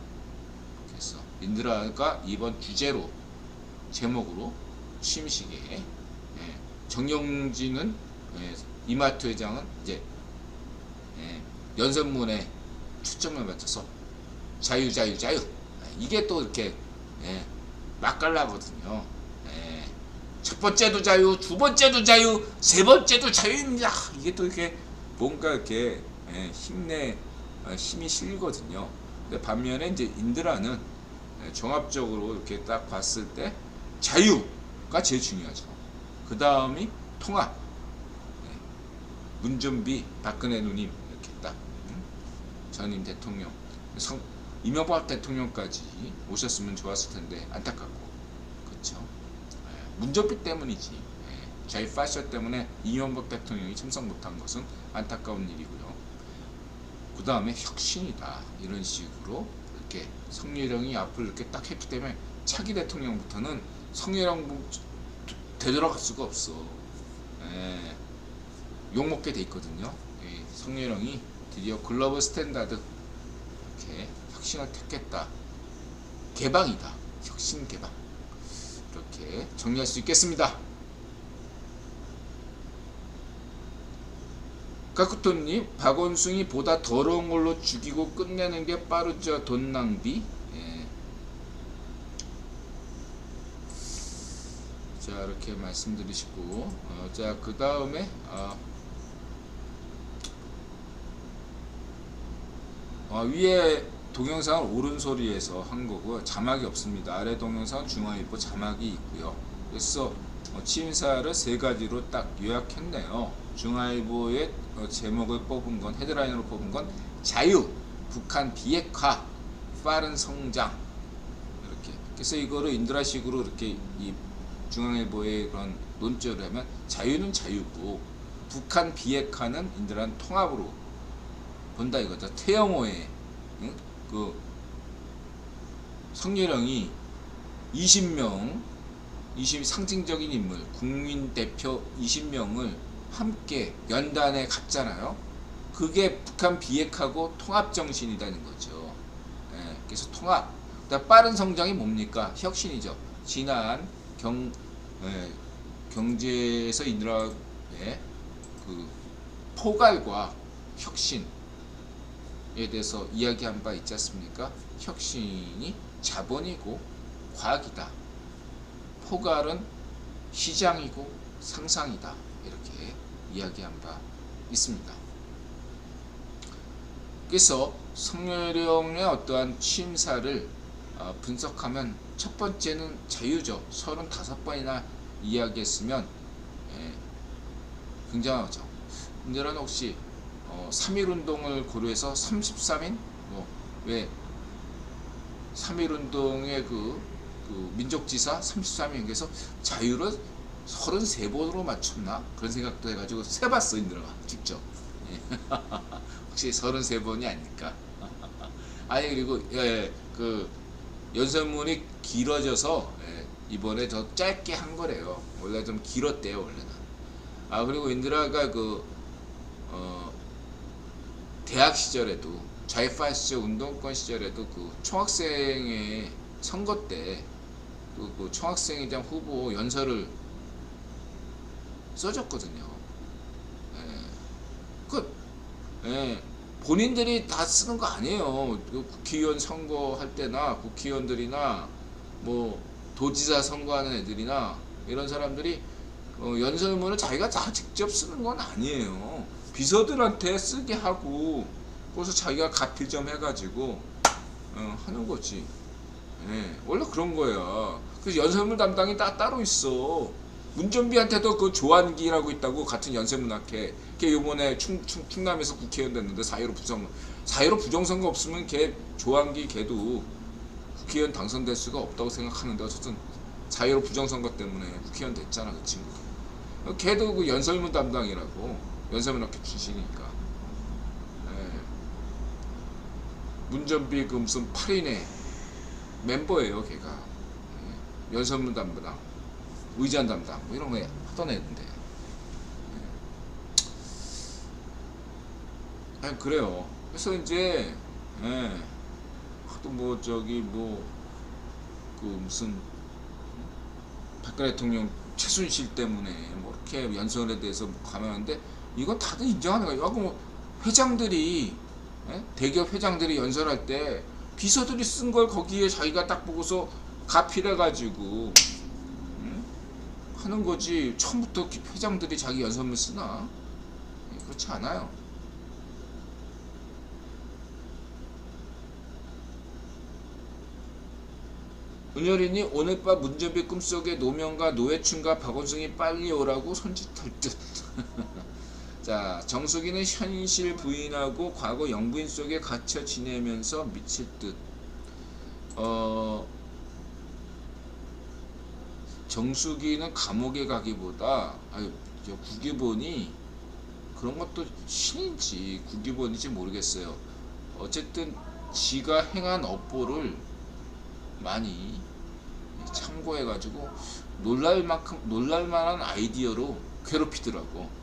그래서 인드라가 이번 주제로 제목으로 취임식에 예, 정영진은 예, 이마트 회장은 이제 예, 연설문에 초점을 맞춰서 자유 이게 또 이렇게 예, 맛깔나거든요. 예, 첫 번째도 자유, 두 번째도 자유, 세 번째도 자유입니다. 이게 또 이렇게 뭔가 이렇게 예, 힘이 실리거든요. 근데 반면에 이제 인드라는 예, 종합적으로 이렇게 딱 봤을 때 자유가 제일 중요하죠. 그 다음이 통합. 예, 문준비, 박근혜 누님 이렇게 딱 전임 대통령, 이명박 대통령까지 오셨으면 좋았을 텐데 안타깝고, 그렇죠. 예, 문준비 때문이지. 예, 자유 파셔 때문에 이명박 대통령이 참석 못한 것은 안타까운 일이고요. 그 다음에 혁신이다. 이런 식으로 이렇게 성렬형이 앞을 이렇게 딱 했기 때문에 차기 대통령부터는 성렬형 되돌아갈 수가 없어. 예, 욕먹게 돼 있거든요. 예, 성렬형이 드디어 글로벌 스탠다드 이렇게 혁신을 택했다. 개방이다. 혁신 개방. 이렇게 정리할 수 있겠습니다. 까꾸토님, 박원순이 보다 더러운 걸로 죽이고 끝내는 게 빠르죠. 돈 낭비. 예. 자, 이렇게 말씀드리시고, 자, 그 다음에 위에 동영상은 오른소리에서 한 거고 자막이 없습니다. 아래 동영상 중앙일보 자막이 있고요. 그래서 취임사를 세 가지로 딱 요약했네요. 중앙일보의 제목을 뽑은 건, 헤드라인으로 뽑은 건 자유, 북한 비핵화, 빠른 성장. 이렇게. 그래서 이거를 인드라식으로 이렇게 이 중앙일보의 그런 논조를 하면 자유는 자유고 북한 비핵화는 인드라는 통합으로 본다 이거죠. 태영호의 응? 그 성렬형이 20명 상징적인 인물, 국민 대표 20명을 함께 연단에 갔잖아요. 그게 북한 비핵화고 통합 정신이라는 거죠. 예, 그래서 통합. 빠른 성장이 뭡니까? 혁신이죠. 지난 경제에서 인드라의 그 포괄과 혁신에 대해서 이야기한 바 있지 않습니까? 혁신이 자본이고 과학이다. 포괄은 시장이고 상상이다. 이렇게 이야기한 바 있습니다. 그래서 성렬형의 어떠한 취임사를 분석하면 첫 번째는 자유죠. 35번이나 이야기했으면 굉장하죠. 근데는 혹시 3.1운동을 고려해서 33인? 왜 3.1운동의 그 민족지사 33인, 그래서 자유를 33번으로 맞췄나? 그런 생각도 해가지고 세봤어, 인들아 직접. 혹시 33번이 아닐까? 아니, 그리고 그 연설문이 길어져서 이번에 더 짧게 한 거래요. 원래 좀 길었대요, 원래는. 그리고 인드라가 대학 시절에도, 좌익파시적 운동권 시절에도 그 총학생회 선거 때 그 총학생에 대한 후보 연설을 써줬거든요. 본인들이 다 쓰는 거 아니에요. 국회의원 선거할 때나 국회의원들이나 뭐 도지사 선거하는 애들이나 이런 사람들이 연설문을 자기가 다 직접 쓰는 건 아니에요. 비서들한테 쓰게 하고 거기서 자기가 가필 좀 해가지고 하는 거지. 원래 그런 거야. 그래서 연설문 담당이 따로 있어. 문전비한테도 그 조한기라고 있다고, 같은 연세문학회. 걔 요번에 충남에서 국회의원 됐는데 4.15 부정선거 없으면 걔 조한기 걔도 국회의원 당선될 수가 없다고 생각하는데, 어쨌든 4.15 부정선거 때문에 국회의원 됐잖아, 그 친구. 걔도 그 연설문 담당이라고, 연세문학회 출신이니까. 문전비 그 무슨 8인의 멤버예요, 걔가. 연설문 담당, 의전 담당, 뭐 이런 거 하던 애인데. 그래요. 그래서 이제, 또 뭐, 그 무슨, 박근혜 대통령 최순실 때문에 뭐 이렇게 연설에 대해서 감하는데, 이건 다들 인정하는 거예요. 뭐 회장들이, 대기업 회장들이 연설할 때 비서들이 쓴 걸 거기에 자기가 딱 보고서 가필해가지고 하는 거지, 처음부터 회장들이 자기 연설문 쓰나? 그렇지 않아요. 은열이니 오늘 밤 문전비 꿈속에 노명과 노회춘과 박원순이 빨리 오라고 손짓할 듯. 자, 정수기는 현실 부인하고 과거 영부인 속에 갇혀 지내면서 미칠 듯. 정수기는 감옥에 가기보다, 구기본이 그런 것도 신인지 구기본인지 모르겠어요. 어쨌든 지가 행한 업보를 많이 참고해가지고 놀랄만한 아이디어로 괴롭히더라고.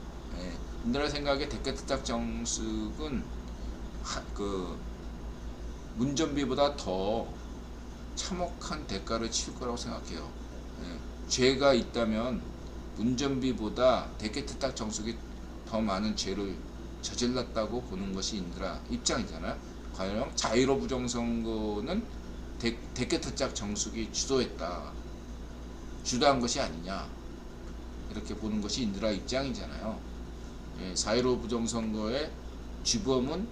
우리나라 생각에 대깨트딱 정숙은 그 문전비보다 더 참혹한 대가를 치를 거라고 생각해요. 죄가 있다면 문전비보다 대깨트딱 정숙이 더 많은 죄를 저질렀다고 보는 것이 인드라 입장이잖아요. 과연 자유로 부정선거는 대깨트짝 정숙이 주도한 것이 아니냐, 이렇게 보는 것이 인드라 입장이잖아요. 4.15 부정선거의 주범은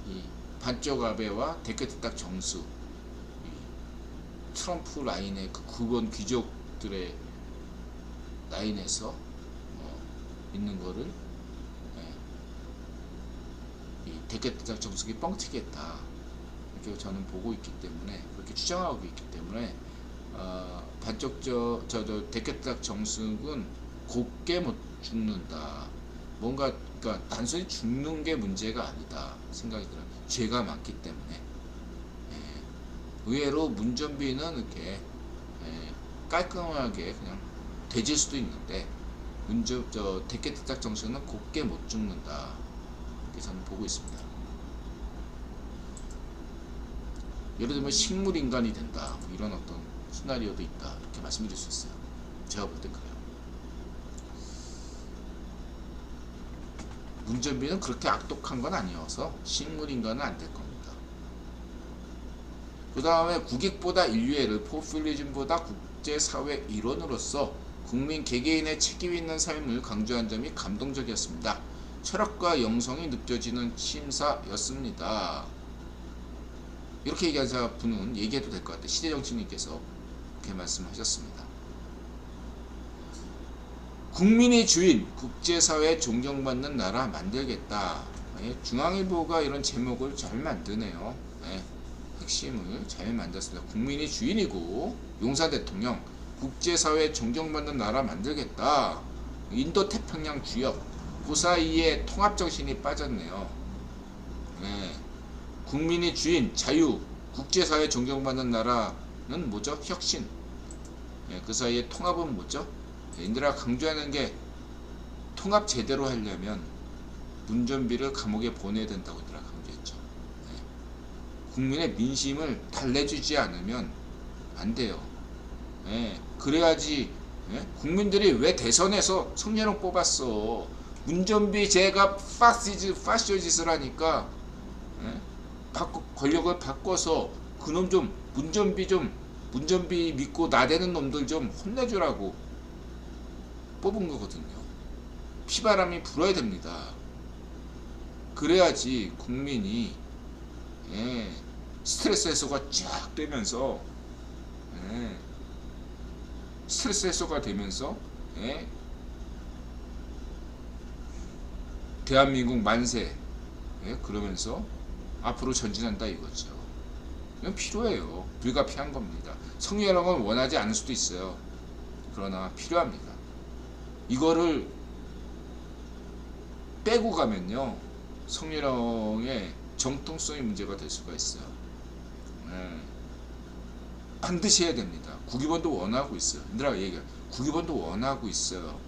이 반쪽 아베와 대깨트딱 정수, 트럼프 라인의 그 구건 귀족들의 라인에서 있는 거를 이 대깨트딱 정숙이 뻥튀기했다, 이렇게 저는 보고 있기 때문에, 그렇게 추정하고 있기 때문에 반쪽 대깨트딱 정숙은 곱게 못 죽는다. 뭔가, 그러니까 단순히 죽는 게 문제가 아니다 생각이 들어요. 죄가 많기 때문에. 의외로 문전비는 이렇게 깔끔하게 그냥 되질 수도 있는데, 대깨트딱 정수는 곱게 못 죽는다, 이렇게 저는 보고 있습니다. 예를 들면 식물인간이 된다, 뭐 이런 어떤 시나리오도 있다, 이렇게 말씀드릴 수 있어요. 제가 볼 때 그래요. 문전비는 그렇게 악독한 건 아니어서 식물인간은 안 될 겁니다. 그 다음에 국익보다 인류애를, 포퓰리즘보다 국제사회 일원으로서 국민 개개인의 책임 있는 삶을 강조한 점이 감동적이었습니다. 철학과 영성이 느껴지는 취임사였습니다. 이렇게 얘기한 분은 얘기해도 될 것 같아요. 시대정치님께서 그렇게 말씀하셨습니다. 국민의 주인, 국제사회 존경받는 나라 만들겠다. 중앙일보가 이런 제목을 잘 만드네요. 핵심을 잘 만들었습니다. 국민이 주인이고 용사 대통령, 국제사회 존경받는 나라 만들겠다. 인도태평양 주역, 그 사이에 통합정신이 빠졌네요. 국민이 주인, 자유, 국제사회 존경받는 나라는 뭐죠? 혁신. 그 사이에 통합은 뭐죠? 인들아 강조하는 게 통합 제대로 하려면 문전비를 감옥에 보내야 된다고 인들아 강조했죠. 국민의 민심을 달래주지 않으면 안 돼요. 그래야지. 국민들이 왜 대선에서 성년을 뽑았어? 문전비 제가 파쇼짓을 하니까 권력을 바꿔서 그놈 좀 문전비 믿고 나대는 놈들 좀 혼내주라고 뽑은 거거든요. 피바람이 불어야 됩니다. 그래야지 국민이 스트레스 해소가 쫙 되면서 스트레스 해소가 되면서 대한민국 만세 그러면서 앞으로 전진한다 이거죠. 이건 필요해요. 불가피한 겁니다. 성렬형은 원하지 않을 수도 있어요. 그러나 필요합니다. 이거를 빼고 가면요 성렬형의 정통성이 문제가 될 수가 있어요. 반드시 해야 됩니다. 국위본도 원하고 있어요. 인들아 얘기해. 국위본도 원하고 있어요.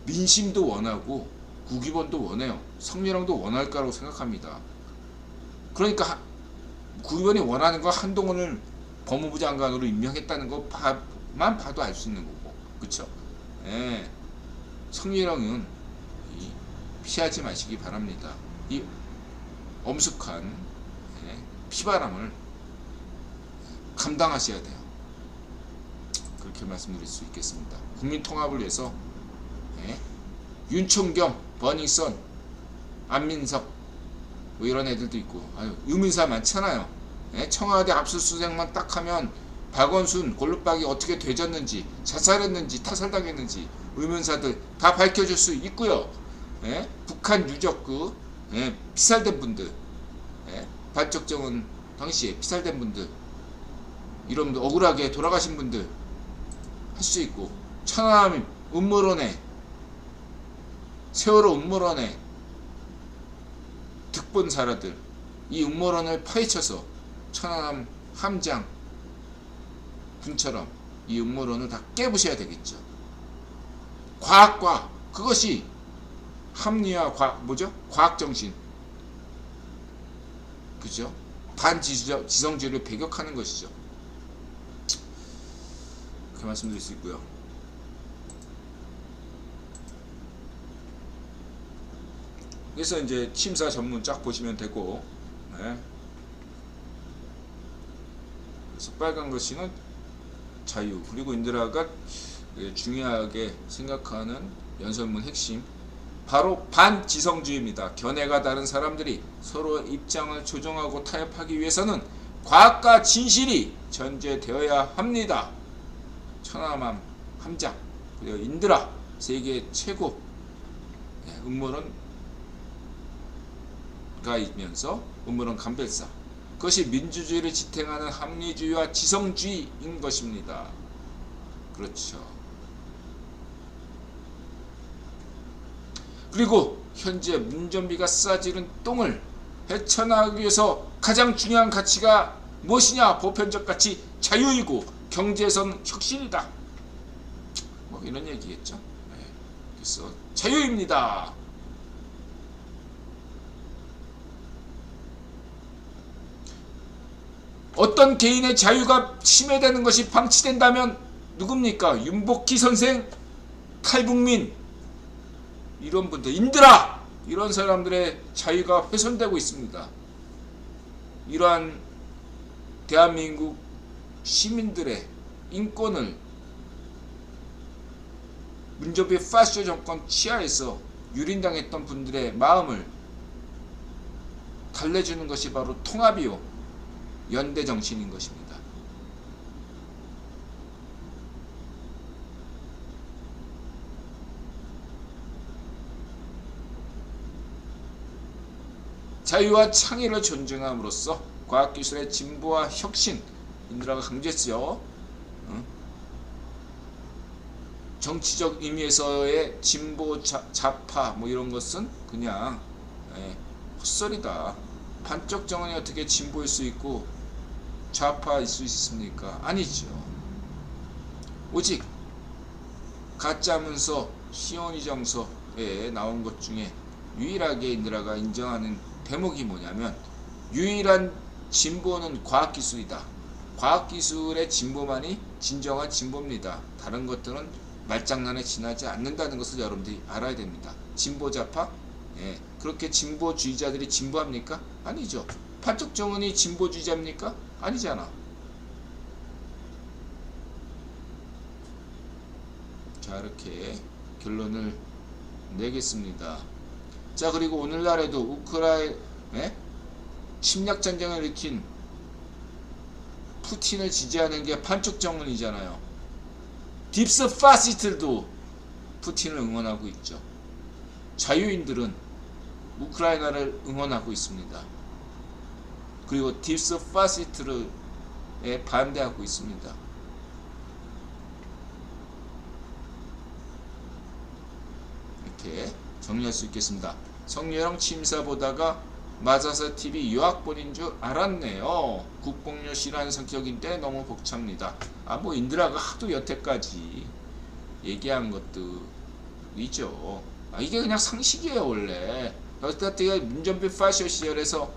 민심도 원하고 국위본도 원해요. 성렬형도 원할 거라고 생각합니다. 그러니까 국위본이 원하는 거 한동훈을 법무부 장관으로 임명했다는 것만 봐도 알 수 있는 거고, 그쵸? 성렬형은 피하지 마시기 바랍니다. 이 엄숙한 피바람을 감당하셔야 돼요. 그렇게 말씀드릴 수 있겠습니다. 국민 통합을 위해서 윤총경, 버닝썬, 안민석 뭐 이런 애들도 있고 의문사 많잖아요. 청와대 압수수색만 딱 하면 박원순 골룸박이 어떻게 되졌는지, 자살했는지, 타살당했는지 의문사들 다 밝혀줄 수 있고요. 북한 유적구 피살된 분들, 발적정은 당시에 피살된 분들, 이런 분들, 억울하게 돌아가신 분들 할 수 있고, 천안함 음모론에, 세월호 음모론에 득본사라들 이 음모론을 파헤쳐서 천안함 함장 분처럼 이 음모론을 다 깨부셔야 되겠죠. 과학과 그것이 합리화 과학정신, 그죠? 반지성주의를 배격하는 것이죠. 그 말씀드릴 수 있고요. 그래서 이제 취임사 전문 쫙 보시면 되고, 그래서 빨간 글씨는 자유, 그리고 인드라가 중요하게 생각하는 연설문 핵심, 바로 반지성주의입니다. 견해가 다른 사람들이 서로 입장을 조정하고 타협하기 위해서는 과학과 진실이 전제되어야 합니다. 천안함 함장, 그리고 인드라 세계 최고 음모론가 이면서 음모론 감별사, 그것이 민주주의를 지탱하는 합리주의와 지성주의인 것입니다. 그렇죠. 그리고 현재 문전비가 싸지른 똥을 헤쳐나가기 위해서 가장 중요한 가치가 무엇이냐? 보편적 가치 자유이고 경제에선 혁신이다. 뭐 이런 얘기겠죠. 그래서 자유입니다. 어떤 개인의 자유가 침해되는 것이 방치된다면 누굽니까? 윤복희 선생, 탈북민, 이런 분들, 인드라, 이런 사람들의 자유가 훼손되고 있습니다. 이러한 대한민국 시민들의 인권을 문정비 파시스트 정권 치하에서 유린당했던 분들의 마음을 달래주는 것이 바로 통합이요 연대 정신인 것입니다. 자유와 창의를 존중함으로써 과학기술의 진보와 혁신 인드라가 강조했죠. 정치적 의미에서의 진보 좌파 뭐 이런 것은 그냥 헛소리다. 반쪽 정원이 어떻게 진보일 수 있고 좌파일 수 있습니까? 아니죠. 오직 가짜 문서 시온이 정서에 나온 것 중에 유일하게 인드라가 인정하는 대목이 뭐냐면 유일한 진보는 과학기술이다. 과학기술의 진보만이 진정한 진보입니다. 다른 것들은 말장난에 지나지 않는다는 것을 여러분들이 알아야 됩니다. 진보좌파? 그렇게 진보주의자들이 진보합니까? 아니죠. 판촉 정원이 진보주의자입니까? 아니잖아. 자, 이렇게 결론을 내겠습니다. 자, 그리고 오늘날에도 우크라이나 침략전쟁을 일으킨 푸틴을 지지하는 게 판촉 정원이잖아요. 딥스 파시스트들도 푸틴을 응원하고 있죠. 자유인들은 우크라이나를 응원하고 있습니다. 그리고 딥스 파시스트에 반대하고 있습니다. 이렇게 정리할 수 있겠습니다. 성렬형 침사 보다가 맞아서 TV 유학본인 줄 알았네요. 국뽕녀 싫어하는 성격인데 너무 벅찹니다. 뭐 인드라가 하도 여태까지 얘기한 것도 있죠. 이게 그냥 상식이에요. 원래 여태까지 문정비 파시오 시절에서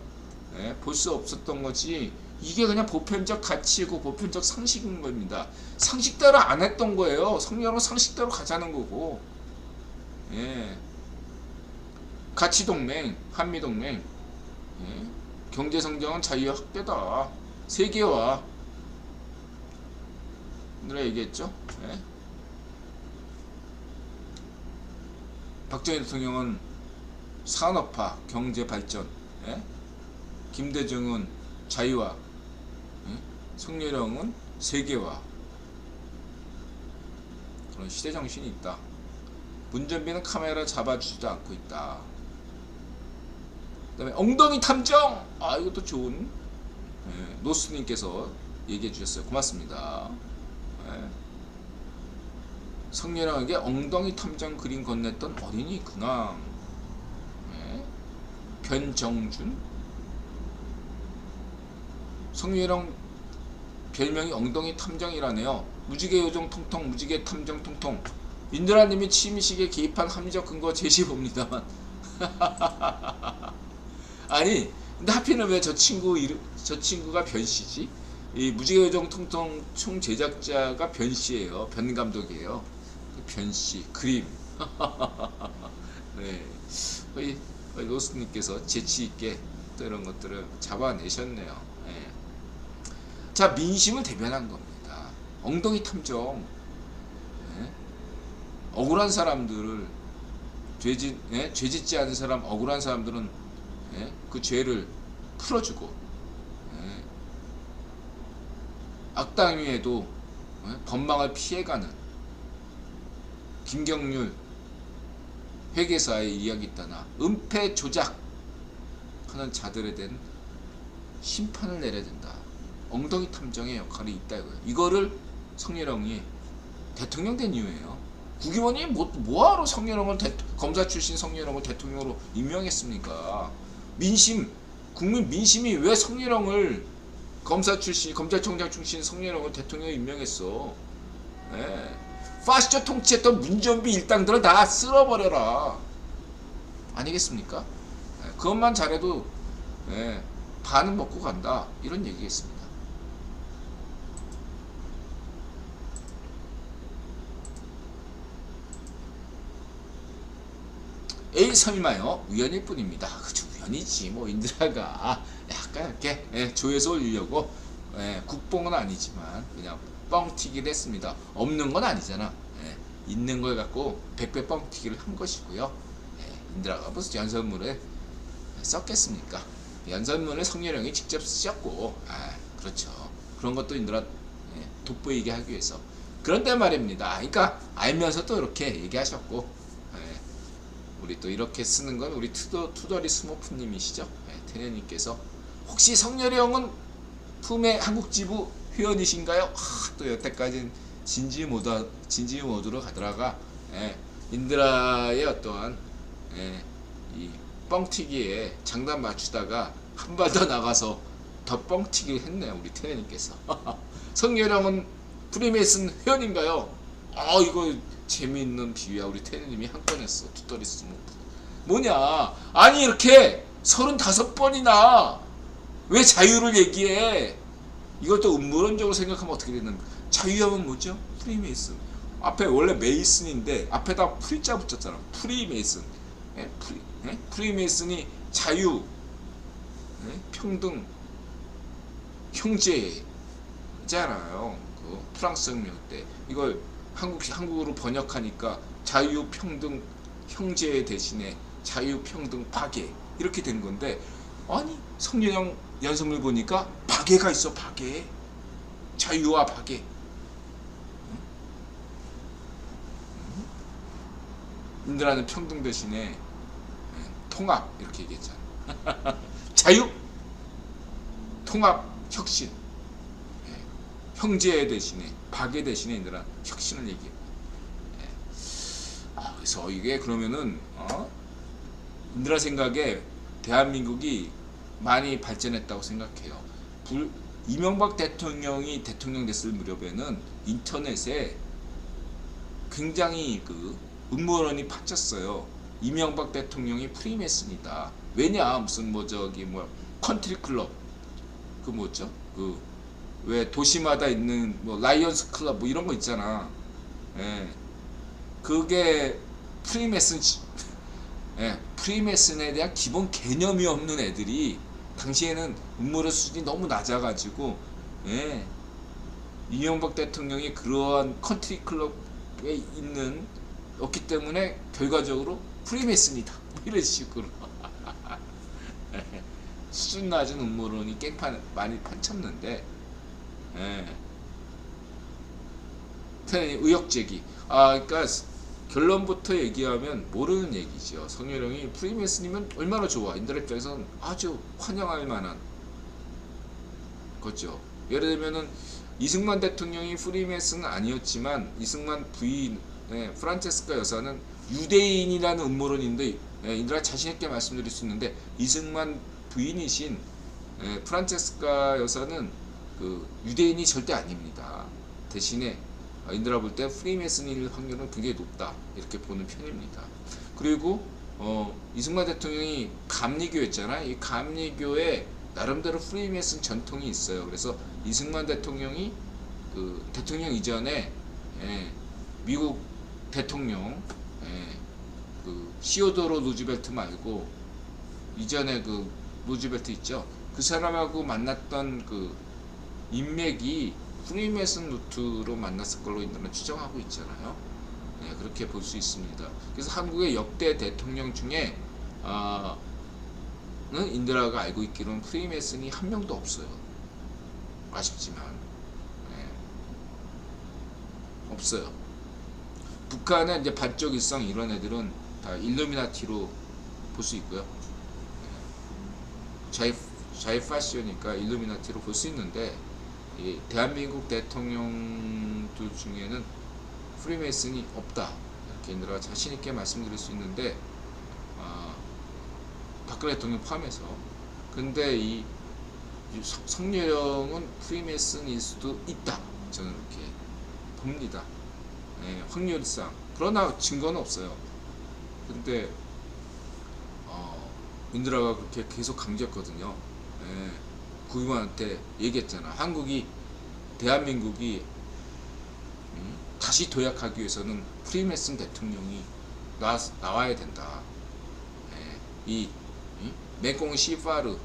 볼 수 없었던 거지. 이게 그냥 보편적 가치이고 보편적 상식인 겁니다. 상식대로 안 했던 거예요. 성렬은 상식대로 가자는 거고. 가치동맹, 한미동맹, 경제성장은 자유와 확대다. 세계화. 내가 얘기했죠. 박정희 대통령은 산업화, 경제발전, 김대중은 자유화, 송렬영은 세계화. 그런 시대정신이 있다. 문전비는 카메라 잡아주지도 않고 있다. 그 다음에 엉덩이 탐정! 이것도 좋은 노스님께서 얘기해 주셨어요. 고맙습니다. 성렬영에게 엉덩이 탐정 그림 건넸던 어린이 근황. 변정준. 성렬영 별명이 엉덩이 탐정이라네요. 무지개 요정 통통, 무지개 탐정 통통. 인드라님이 취미식에 개입한 합리적 근거 제시해봅니다만. 아니, 근데 하필은 왜 저 친구가 변씨지? 이 무지개 요정 통통 총 제작자가 변씨예요. 변 감독이에요. 변씨 그림. 네, 거의 로스님께서 재치 있게 또 이런 것들을 잡아내셨네요. 자, 민심을 대변한 겁니다. 엉덩이 탐정. 억울한 사람들을 죄짓지 않은 사람, 억울한 사람들은 그 죄를 풀어주고, 악당위에도 법망을 피해가는 김경률 회계사의 이야기 따나 은폐 조작하는 자들에 대한 심판을 내려야 된다. 엉덩이 탐정의 역할이 있다 이거예요. 이거를 성렬영이 대통령 된 이유예요. 국임원이 뭐하러 성렬영을 검사 출신 성렬영을 대통령으로 임명했습니까? 민심, 국민 민심이 왜 성렬영을 검사 출신, 검찰총장 출신 성렬영을 대통령에 임명했어? 파시스트 통치했던 문전비 일당들은 다 쓸어버려라. 아니겠습니까? 그것만 잘해도 반은 먹고 간다. 이런 얘기겠습니다. A3이마요. 우연일 뿐입니다. 그쵸, 우연이지. 뭐 인드라가 약간 이렇게 조회수 올리려고 국뽕은 아니지만 그냥 뻥튀기를 했습니다. 없는 건 아니잖아. 예, 있는 걸 갖고 100배 뻥튀기를 한 것이고요. 예, 인드라가 무슨 연설문을 썼겠습니까? 연설문을 성렬형이 직접 쓰셨고, 그렇죠. 그런 것도 인드라 돋보이게 하기 위해서. 그런데 말입니다. 그러니까 알면서도 이렇게 얘기하셨고, 우리 또 이렇게 쓰는 건 우리 투더리 스모프님이시죠? 테네님께서 혹시 성렬형은 품의 한국지부 회원이신가요? 또 여태까지는 진지 모드로 가더라가 인드라의 어떠한 이 뻥튀기에 장단 맞추다가 한 발 더 나가서 더 뻥튀기를 했네요. 우리 테네님께서. 성렬형은 프리메이슨 회원인가요? 이거 재미있는 비유야. 우리 테네님이 한 건 했어. 투더리 스모프. 뭐냐? 아니 이렇게 35번이나 왜 자유를 얘기해? 이걸 또 음모론적으로 생각하면 어떻게 되는 거야? 자유하면 뭐죠? 프리메이슨. 앞에 원래 메이슨인데 앞에다 프리자 붙였잖아. 프리메이슨. 프리메이슨이 자유, 평등, 형제잖아요. 그 프랑스 혁명 때 이걸 한국으로 번역하니까 자유, 평등, 형제 대신에 자유, 평등, 박애 이렇게 된 건데, 아니 성렬형 연설문 보니까 박애가 있어. 박애. 자유와 박애. 인드라는 평등 대신에 통합 이렇게 얘기했잖아. 자유, 통합, 혁신. 형제 대신에 박애 대신에 인드라 혁신을 얘기해. 그래서 이게 그러면은 인드라 생각에 대한민국이 많이 발전했다고 생각해요. 이명박 대통령이 대통령 됐을 무렵에는 인터넷에 굉장히 그 음모론이 퍼졌어요. 이명박 대통령이 프리메슨이다. 왜냐? 무슨 컨트리 클럽 그 뭐죠? 그 왜 도시마다 있는 라이언스 클럽 이런 거 있잖아. 그게 프리메슨. 프리메슨에 대한 기본 개념이 없는 애들이 당시에는 음모론 수준이 너무 낮아가지고 이명박 대통령이 그러한 컨트리 클럽에 없기 때문에 결과적으로 프리메슨이다. 이런 식으로 수준 낮은 음모론이 많이 판쳤는데, 의혹제기. 그러니까 결론부터 얘기하면 모르는 얘기죠. 성렬형이 프리메슨이면 얼마나 좋아. 인드라 입장에서는 아주 환영할 만한 거죠. 예를 들면은 이승만 대통령이 프리메슨은 아니었지만 이승만 부인 프란체스카 여사는 유대인이라는 음모론인데, 인드라 자신있게 말씀드릴 수 있는데 이승만 부인이신 프란체스카 여사는 그 유대인이 절대 아닙니다. 대신에 인드라 볼 때 프리메슨일 확률은 굉장히 높다 이렇게 보는 편입니다. 그리고 이승만 대통령이 감리교였잖아. 이 감리교에 나름대로 프리메슨 전통이 있어요. 그래서 이승만 대통령이 그 대통령 이전에 미국 대통령 그 시오도로 루즈벨트 말고 이전에 그 루즈벨트 있죠. 그 사람하고 만났던 그 인맥이 프리메슨 루트로 만났을 걸로 인들은 추정하고 있잖아요. 그렇게 볼 수 있습니다. 그래서 한국의 역대 대통령 중에 인드라가 알고 있기로는 프리메슨이 한 명도 없어요. 아쉽지만 없어요. 북한의 이제 반쪽일성 이런 애들은 다 일루미나티로 볼 수 있고요. 자이파시오니까 일루미나티로 볼 수 있는데, 이 대한민국 대통령들 중에는 프리메이슨이 없다 이렇게 인드라가 자신있게 말씀드릴 수 있는데, 박근혜 대통령 포함해서. 근데 이 성렬형은 프리메이슨일 수도 있다 저는 이렇게 봅니다. 확률상. 그러나 증거는 없어요. 근데 인드라가 그렇게 계속 강조했거든요. 구의원한테 얘기했잖아. 대한민국이 다시 도약하기 위해서는 프리메슨 대통령이 나와야 된다. 이 맹꽁 시파르,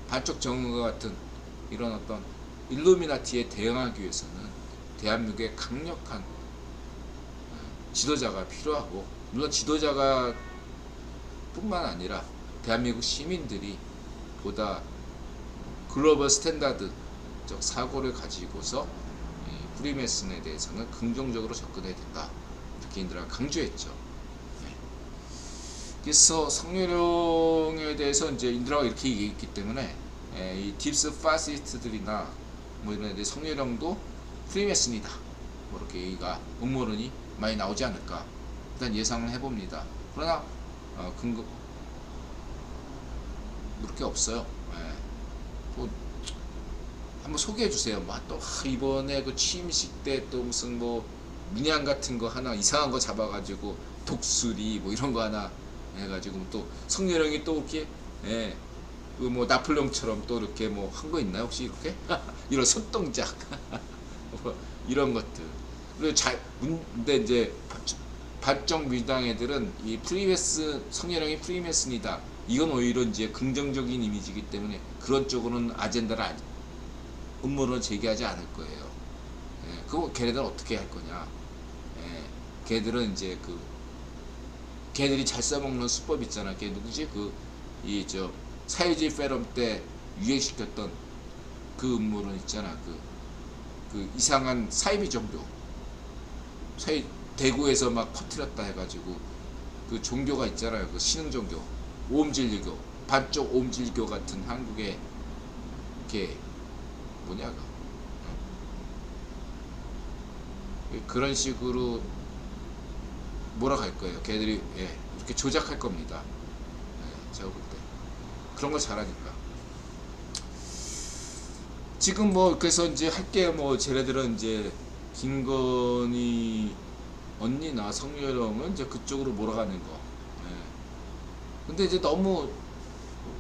반쪽 정의가 같은 이런 어떤 일루미나티에 대응하기 위해서는 대한민국의 강력한 지도자가 필요하고, 물론 지도자가 뿐만 아니라 대한민국 시민들이 보다 글로벌 스탠다드적 사고를 가지고서 프리메슨에 대해서는 긍정적으로 접근해야 된다, 이렇게 인드라가 강조했죠. 그래서 성렬용에 대해서 이제 인드라가 이렇게 얘기했기 때문에 이 딥스 파시스트들이나 뭐 이런 애들 성렬용도 프리메슨이다, 뭐 이렇게 얘기가 음모론이 많이 나오지 않을까 일단 예상을 해봅니다. 그러나 근거 그렇게 없어요. 뭐 한번 소개해 주세요. 뭐 또 이번에 그 취임식 때 또 무슨 뭐 문양 같은 거 하나 이상한 거 잡아가지고 독수리 뭐 이런 거 하나 해가지고 또 성렬형이 또 이렇게 그 뭐 나폴레옹처럼 또 이렇게 뭐 한 거 있나요 혹시 이렇게 이런 손동작 뭐 이런 것들. 그리고 근데 이제 발정 민주당 애들은 이 성렬형이 프리메슨이다, 이건 오히려 이제 긍정적인 이미지이기 때문에 그런 쪽으로는 아젠다를 음모론을 제기하지 않을 거예요. 그거 걔네들은 어떻게 할 거냐. 걔들은 이제 걔들이 잘 써먹는 수법 있잖아. 걔 누구지? 사회주의 포럼 때 유행시켰던 그 음모론 있잖아. 그 이상한 사이비 종교. 대구에서 막 퍼뜨렸다 해가지고 그 종교가 있잖아요. 그 신흥 종교. 오음진리교. 반쪽 오음진리교 같은 한국의 뭐냐 그런 식으로 몰아갈 거예요. 걔들이 이렇게 조작할 겁니다. 제가 볼 때 그런 걸 잘하니까. 지금 뭐 그래서 이제 할게 뭐 쟤네들은 이제 김건희 언니나 성렬형은 이제 그쪽으로 몰아가는 거. 근데 이제 너무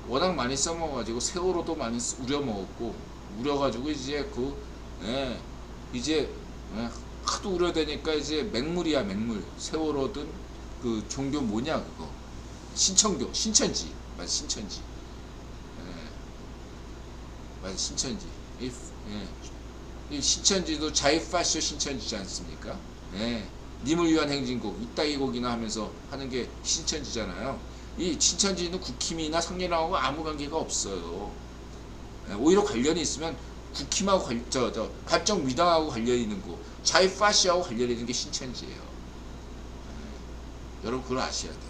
워낙 많이 써먹어가지고 세월호도 많이 우려먹었고, 우려가지고 이제 이제 하도 우려되니까 이제 맹물이야 맹물. 세월호든 그 종교 뭐냐 그거 신천지 맞아, 신천지. 맞아, 신천지. 이 신천지도 자이파쇼 신천지지 않습니까? 님을 위한 행진곡 이따위 곡이나 하면서 하는 게 신천지잖아요. 이 신천지는 국힘이나 성렬형하고 아무 관계가 없어요. 오히려 관련이 있으면 국힘하고 발정 미당하고 관련이 있는 거, 자이파쇼하고 관련이 있는 게 신천지예요. 여러분 그걸 아셔야 돼요.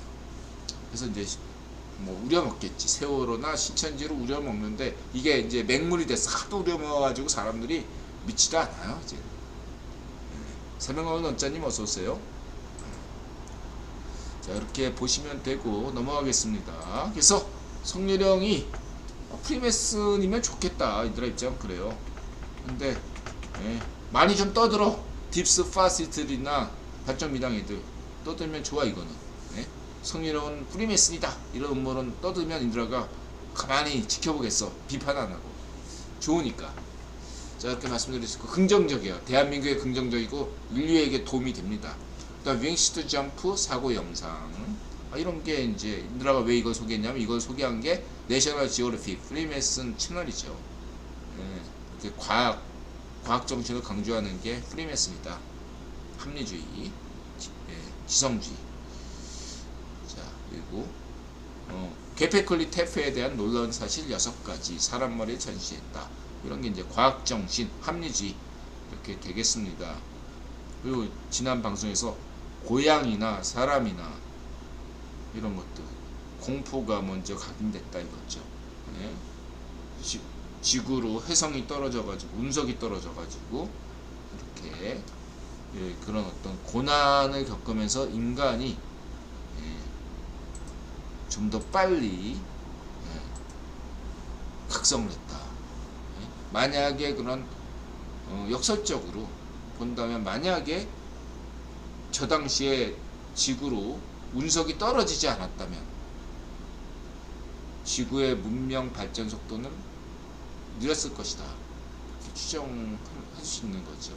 그래서 이제 뭐 우려먹겠지. 세월호나 신천지로 우려먹는데 이게 이제 맹물이 돼서 하도 우려먹어가지고 사람들이 믿지도 않아요. 이제 세명원 원자님 어서오세요. 자, 이렇게 보시면 되고 넘어가겠습니다. 그래서 성렬형이 프리메슨이면 좋겠다, 이들아 입장 그래요. 근데 많이 좀 떠들어. 딥스 파시스트들이나 발정미당 애들 떠들면 좋아. 이거는 성렬형은 프리메슨이다 이런 음모론 떠들면 인드라가 가만히 지켜보겠어. 비판 안 하고. 좋으니까. 자, 이렇게 말씀드리고 긍정적이에요. 대한민국에 긍정적이고 인류에게 도움이 됩니다. 그다음 윙시트 점프 사고 영상, 이런 게 이제 인드라가 왜 이걸 소개했냐면 이걸 소개한 게 내셔널 지오그래피 프리메슨 채널이죠. 이렇게 과학 정신을 강조하는 게 프리메슨이다. 합리주의, 지성주의. 자, 그리고 게페클리 테프에 대한 놀라운 사실 6가지 사람 머리에 전시했다. 이런 게 이제 과학 정신, 합리주의 이렇게 되겠습니다. 그리고 지난 방송에서 고양이나 사람이나 이런 것들 공포가 먼저 각인됐다 이거죠. 지구로 혜성이 떨어져가지고 운석이 떨어져가지고 이렇게 그런 어떤 고난을 겪으면서 인간이 좀 더 빨리 각성을 했다. 만약에 그런 역설적으로 본다면 만약에 저 당시에 지구로 운석이 떨어지지 않았다면 지구의 문명 발전 속도는 느렸을 것이다. 추정할 수 있는 거죠.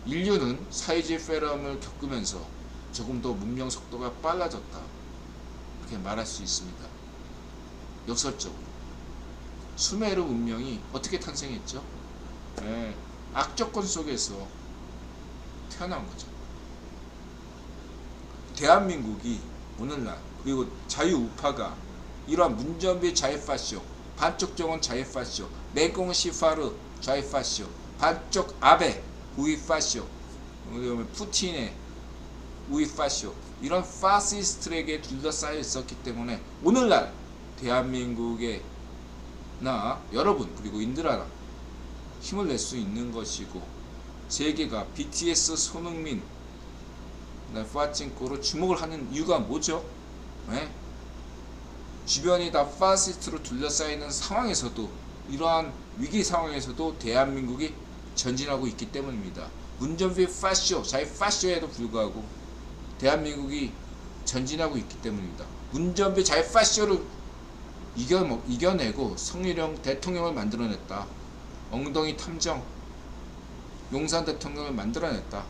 인류는 사회주의 포럼을 겪으면서 조금 더 문명 속도가 빨라졌다. 이렇게 말할 수 있습니다. 역설적으로. 수메르 문명이 어떻게 탄생했죠? 악조건 속에서 태어난 거죠. 대한민국이 오늘날 그리고 자유우파가 이러한 문전비 자유파쇼, 반쪽 정원 자유파쇼, 맹공 시파르 자유파쇼, 반쪽 아베 우이파쇼, 푸틴의 우이파쇼, 이런 파시스트에게 둘러싸여 있었기 때문에 오늘날 대한민국의 나 여러분 그리고 인들아라 힘을 낼 수 있는 것이고, 세계가 BTS 손흥민 파친코로 주목을 하는 이유가 뭐죠? 네? 주변이 다 파시스트로 둘러싸여 있는 상황에서도, 이러한 위기 상황에서도 대한민국이 전진하고 있기 때문입니다. 문전비 파쇼, 자유 파쇼에도 불구하고 대한민국이 전진하고 있기 때문입니다. 문전비 자유 파쇼를 이겨내고 성일영 대통령을 만들어냈다. 엉덩이 탐정 용산 대통령을 만들어냈다.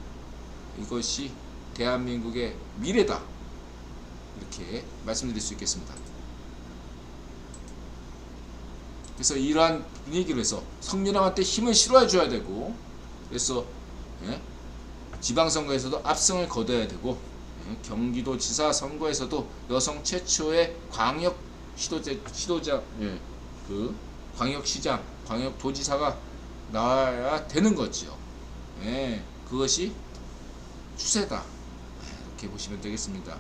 이것이 대한민국의 미래다. 이렇게 말씀드릴 수 있겠습니다. 그래서 이러한 분위기로 해서 성렬형한테 힘을 실어해 줘야 되고, 그래서 지방선거에서도 압승을 거둬야 되고, 경기도지사 선거에서도 여성 최초의 광역 시도자 그 광역시장, 광역도지사가 나와야 되는 거죠. 그것이 추세다. 이렇게 보시면 되겠습니다.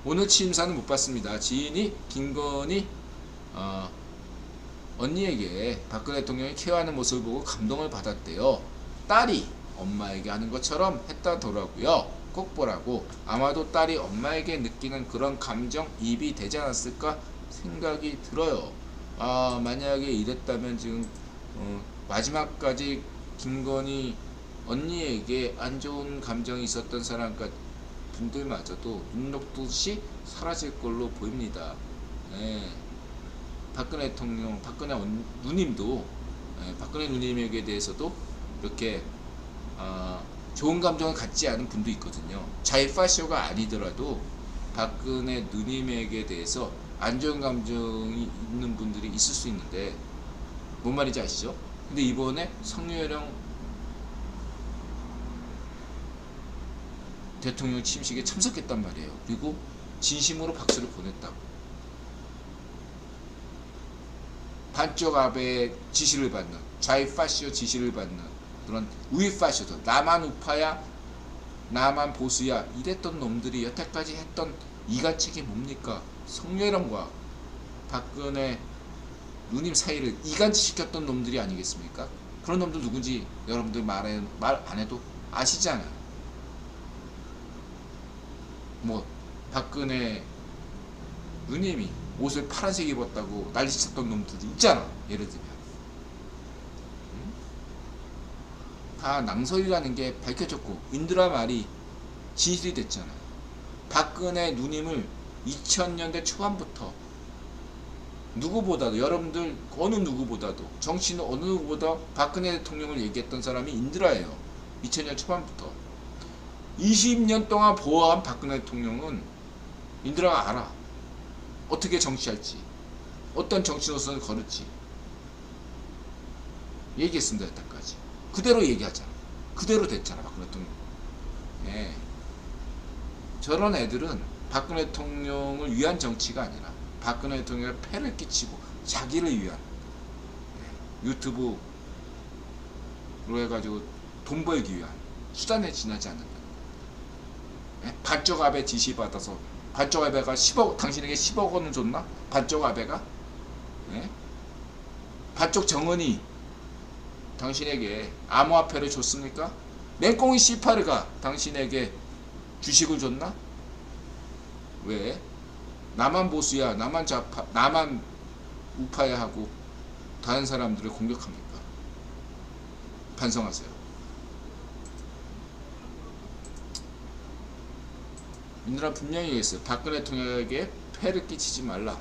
오늘 취임사는 못 봤습니다. 지인이 김건희 언니에게 박근혜 대통령이 케어하는 모습을 보고 감동을 받았대요. 딸이 엄마에게 하는 것처럼 했다더라고요. 꼭 보라고. 아마도 딸이 엄마에게 느끼는 그런 감정이입이 되지 않았을까 생각이 들어요. 만약에 이랬다면 지금 마지막까지 김건희 언니에게 안 좋은 감정이 있었던 분들마저도 눈 녹듯이 사라질 걸로 보입니다. 박근혜 대통령, 박근혜 누님도, 박근혜 누님에게 대해서도 이렇게 좋은 감정을 갖지 않은 분도 있거든요. 자이파쇼가 아니더라도 박근혜 누님에게 대해서 안 좋은 감정이 있는 분들이 있을 수 있는데, 뭔 말인지 아시죠? 근데 이번에 성렬형 대통령 취임식에 참석했단 말이에요. 그리고 진심으로 박수를 보냈다고. 반쪽 아베의 지시를 받는, 좌이파쇼 지시를 받는 그런 우이파쇼들, 나만 우파야 나만 보수야 이랬던 놈들이 여태까지 했던 이간책이 뭡니까? 성렬형과 박근혜 누님 사이를 이간시켰던 놈들이 아니겠습니까? 그런 놈들 누군지 여러분들 말 안 해도 아시잖아요. 뭐 박근혜 누님이 옷을 파란색 입었다고 난리쳤던 놈들이 있잖아. 예를 들면 다 낭설이라는 게 밝혀졌고 인드라 말이 진실이 됐잖아요. 박근혜 누님을 2000년대 초반부터 누구보다도, 여러분들 어느 누구보다도, 정치는 어느 누구보다 박근혜 대통령을 얘기했던 사람이 인드라예요. 2000년 초반부터 20년 동안 보호한 박근혜 대통령은 인드라가 알아. 어떻게 정치할지, 어떤 정치 노선을 걸을지 얘기했습니다. 여태까지 그대로 얘기하잖아. 그대로 됐잖아. 박근혜 대통령. 저런 애들은 박근혜 대통령을 위한 정치가 아니라 박근혜 대통령에 폐를 끼치고 자기를 위한, 유튜브로 해가지고 돈 벌기 위한 수단에 지나지 않는다. 반쪽 아베 지시 받아서, 반쪽 아베가 10억, 당신에게 10억 원을 줬나? 반쪽 아베가? 반쪽 정원이 당신에게 암호화폐를 줬습니까? 맹꽁이 시파르가 당신에게 주식을 줬나? 왜? 나만 보수야, 나만 좌파, 나만 우파야 하고 다른 사람들을 공격합니까? 반성하세요. 민주당 분명히 얘기했어요. 박근혜 대통령에게 폐를 끼치지 말라.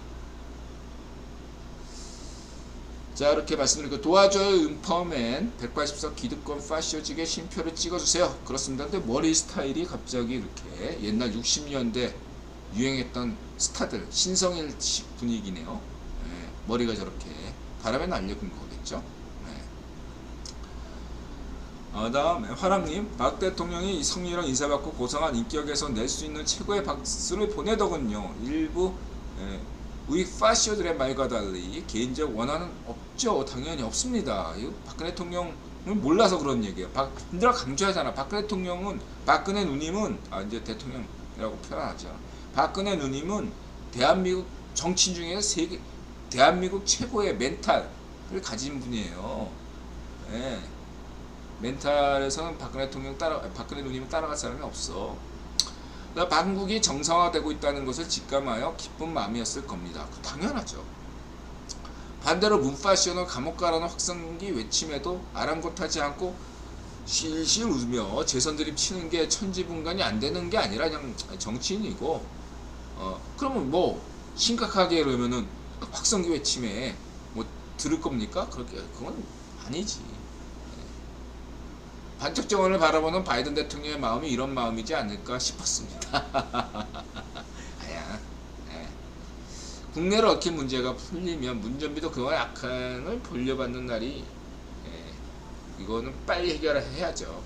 자, 이렇게 말씀드리고, 도와줘요 음퍼맨 184 기득권 파쇼직의 쉼표를 찍어주세요. 그렇습니다. 근데 머리 스타일이 갑자기 이렇게 옛날 60년대 유행했던 스타들, 신성일식 분위기네요. 머리가 저렇게 바람에 날려군 거겠죠. 다음에 화랑님, 박 대통령이 성희랑 인사받고 고상한 인격에서 낼 수 있는 최고의 박수를 보내더군요. 일부 우익 파쇼들의 말과 달리 개인적 원한은 없죠. 당연히 없습니다. 이거 박근혜 대통령은 몰라서 그런 얘기예요. 힘들어 강조하잖아. 박근혜 대통령은, 박근혜 누님은, 이제 대통령이라고 표현하죠. 박근혜 누님은 대한민국 정치인 중에서 대한민국 최고의 멘탈을 가진 분이에요. 예. 멘탈에서는 박근혜 누님을 따라갈 사람이 없어. 그러니까 한국이 정상화되고 있다는 것을 직감하여 기쁜 마음이었을 겁니다. 당연하죠. 반대로 문파쇼는 감옥 가라는 확성기 외침에도 아랑곳하지 않고 실실 웃으며 재선 드립 치는 게 천지분간이 안 되는 게 아니라 그냥 정치인이고, 그러면 뭐 심각하게 그러면은 확성기 외침에 뭐 들을 겁니까? 그건 아니지. 반쪽 정원을 바라보는 바이든 대통령의 마음이 이런 마음이지 않을까 싶었습니다. 국내를 얽힌 문제가 풀리면 문전비도 그와 약한을 돌려받는 날이, 이거는 빨리 해결해야죠.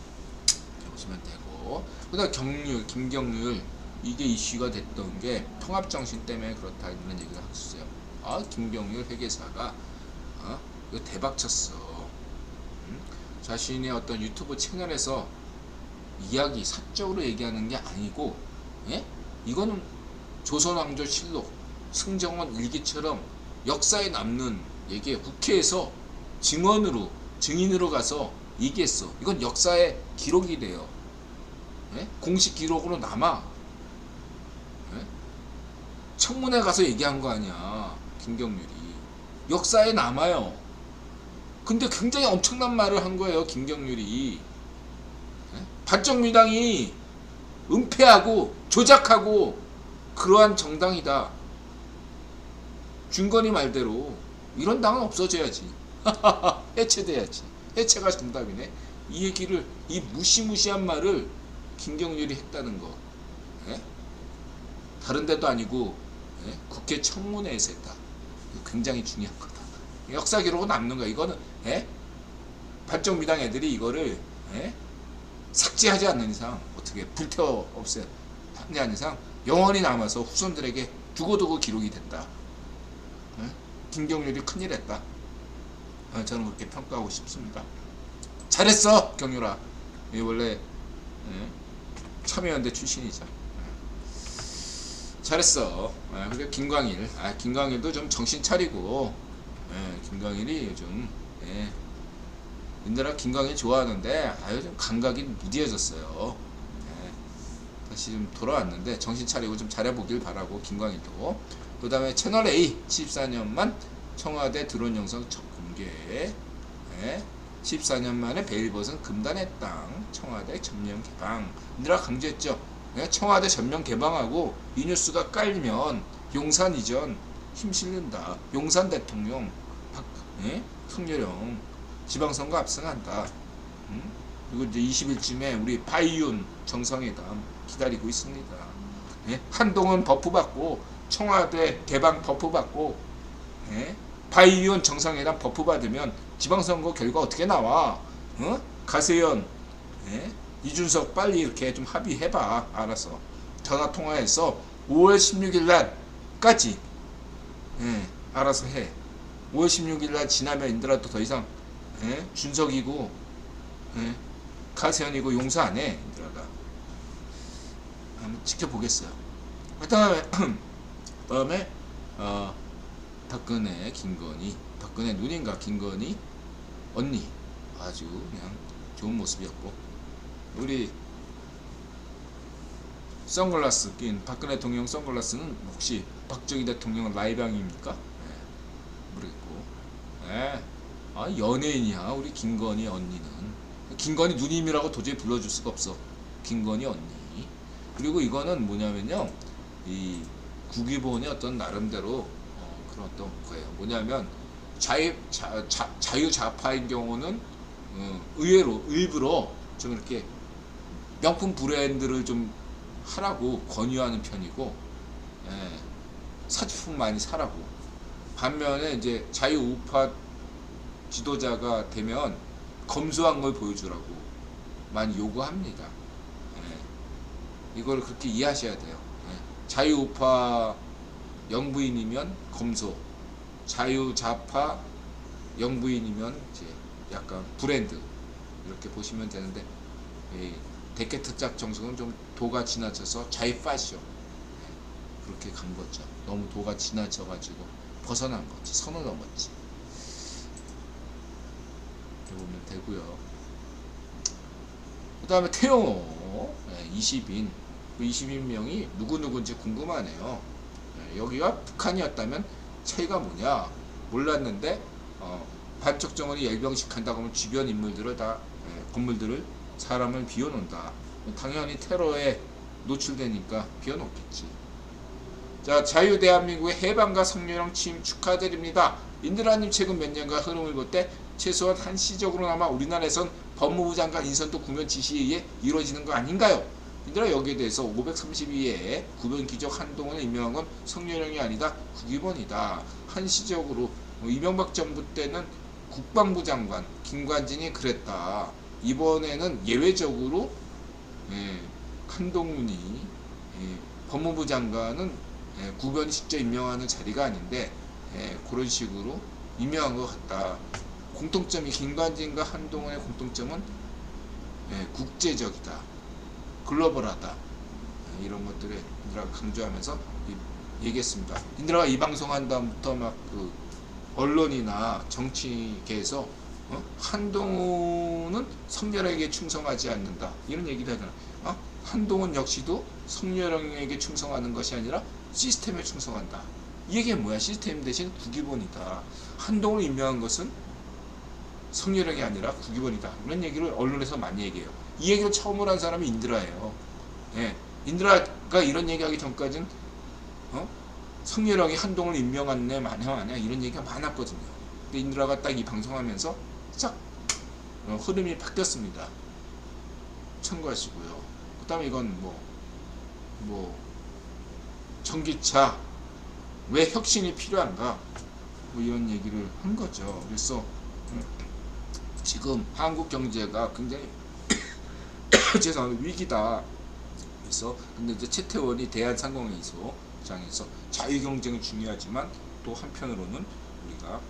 보시면 되고, 그다음 김경률 이게 이슈가 됐던 게 통합정신 때문에 그렇다 이런 얘기를 하셨어요. 김경률 회계사가 이거 대박 쳤어. 자신의 어떤 유튜브 채널에서 사적으로 얘기하는 게 아니고, 이거는 조선왕조실록, 승정원 일기처럼 역사에 남는 얘기에 국회에서 증인으로 가서 얘기했어. 이건 역사의 기록이 돼요. 공식 기록으로 남아. 청문회 가서 얘기한 거 아니야, 김경률이. 역사에 남아요. 근데 굉장히 엄청난 말을 한 거예요, 김경률이. 반정민당이 은폐하고 조작하고 그러한 정당이다. 준건이 말대로 이런 당은 없어져야지. 해체돼야지. 해체가 정답이네. 이 얘기를, 이 무시무시한 말을 김경률이 했다는 거. 다른 데도 아니고 국회 청문회에서 했다. 굉장히 중요한 거다. 역사 기록은 남는 거야. 이거는 반정미당 애들이 이거를 삭제하지 않는 이상, 어떻게 불태워 없애지 않는 이상 영원히 남아서 후손들에게 두고두고 기록이 된다. 김경률이 큰일 했다. 저는 그렇게 평가하고 싶습니다. 잘했어, 경률아. 원래 참여연대 출신이죠. 잘했어. 그리고 김광일도 좀 정신 차리고, 김광일이 요즘, 인들아 김광일 좋아하는데 좀 감각이 무디해졌어요. 다시 좀 돌아왔는데 정신 차리고 좀 잘해보길 바라고, 김광일도. 그 다음에 채널A 14년만 청와대 드론 영상 첫 공개. 14년 만에 베일벗은 금단의 땅 청와대 전면 개방. 인들아 강조했죠. 청와대 전면 개방하고 이 뉴스가 깔리면 용산 이전 힘실린다. 용산 대통령 성렬형 지방선거 압승한다. 그리고 이제 20일쯤에 우리 바이윤 정상회담 기다리고 있습니다. 한동훈 버프 받고 청와대 개방 버프 받고 바이윤 정상회담 버프 받으면 지방선거 결과 어떻게 나와? 가세현, 이준석 빨리 이렇게 좀 합의해봐. 알아서 전화 통화해서 5월 16일 날까지 알아서 해. 5월 16일 날 지나면 인들아도 더 이상 준석이고 가세현이고 용서 안 해. 인들아가 한번 지켜보겠어요. 그다음에 박근혜 김건희, 박근혜 누님과 김건희 언니 아주 그냥 좋은 모습이었고, 우리 선글라스 낀 박근혜 대통령 선글라스는 혹시 박정희 대통령 라이방입니까? 모르겠고. 연예인이야 우리 김건희 언니는. 김건희 누님이라고 도저히 불러줄 수가 없어. 김건희 언니. 그리고 이거는 뭐냐면요, 이 국위본의 어떤 나름대로 그런 어떤 거예요. 뭐냐면 자유좌파인 경우는 의외로 일부러 좀 이렇게 명품 브랜드를 좀 하라고 권유하는 편이고, 사치품 많이 사라고. 반면에 이제 자유우파 지도자가 되면 검소한 걸 보여주라고. 많이 요구합니다. 예. 이걸 그렇게 이해하셔야 돼요. 예. 자유우파 영부인이면 검소, 자유좌파 영부인이면 이제 약간 브랜드 이렇게 보시면 되는데, 데케트작 정석은 좀 도가 지나쳐서 자유파쇼, 그렇게 간 거죠. 너무 도가 지나쳐가지고 벗어난 거지, 선을 넘었지. 이렇게 보면 되고요. 그 다음에 태용호 20인, 그 20인명이 누구누구인지 궁금하네요. 여기가 북한이었다면 차이가 뭐냐 몰랐는데, 반쪽 정원이 열병식 한다고 하면 주변 인물들을 다, 건물들을, 사람을 비워놓는다. 당연히 테러에 노출되니까 비워놓겠지. 자, 자유대한민국의 해방과 성렬형 취임 축하드립니다. 인드라님 최근 몇 년간 흐름을 볼 때 최소한 한시적으로나마 우리나라에선 법무부 장관 인선도 국면 지시에 의해 이루어지는 거 아닌가요? 인드라 여기에 대해서 532회에 구변 기적 한동훈을 임명한 건 성렬형이 아니다, 국위원이다. 한시적으로 이명박 정부 때는 국방부 장관 김관진이 그랬다. 이번에는 예외적으로 한동훈이, 법무부 장관은 구변이 직접 임명하는 자리가 아닌데 그런 식으로 임명한 것 같다. 공통점이, 김관진과 한동훈의 공통점은 국제적이다, 글로벌하다, 이런 것들을 인드라가 강조하면서 얘기했습니다. 인드라가 이 방송한 다음부터 막 그 언론이나 정치계에서 한동훈은 성렬에게 충성하지 않는다, 이런 얘기도 하잖아. 한동훈 역시도 성렬에게 충성하는 것이 아니라 시스템에 충성한다. 이 얘기는 뭐야? 시스템 대신 국기본이다. 한동훈을 임명한 것은 성렬형이 아니라 국기본이다. 이런 얘기를 언론에서 많이 얘기해요. 이 얘기를 처음으로 한 사람이 인드라예요. 인드라가 이런 얘기하기 전까지는 성렬형이 한동훈을 임명했네 마냐 이런 얘기가 많았거든요. 근데 인드라가 딱 이 방송하면서 싹 흐름이 바뀌었습니다. 참고하시고요. 그 다음에 이건 뭐 전기차 왜 혁신이 필요한가, 이런 얘기를 한 거죠. 그래서 지금 한국 경제가 굉장히 죄송합니다, 위기다. 그래서 근데 이제 최태원이 대한상공회의소장에서 자유경쟁이 중요하지만 또 한편으로는 우리가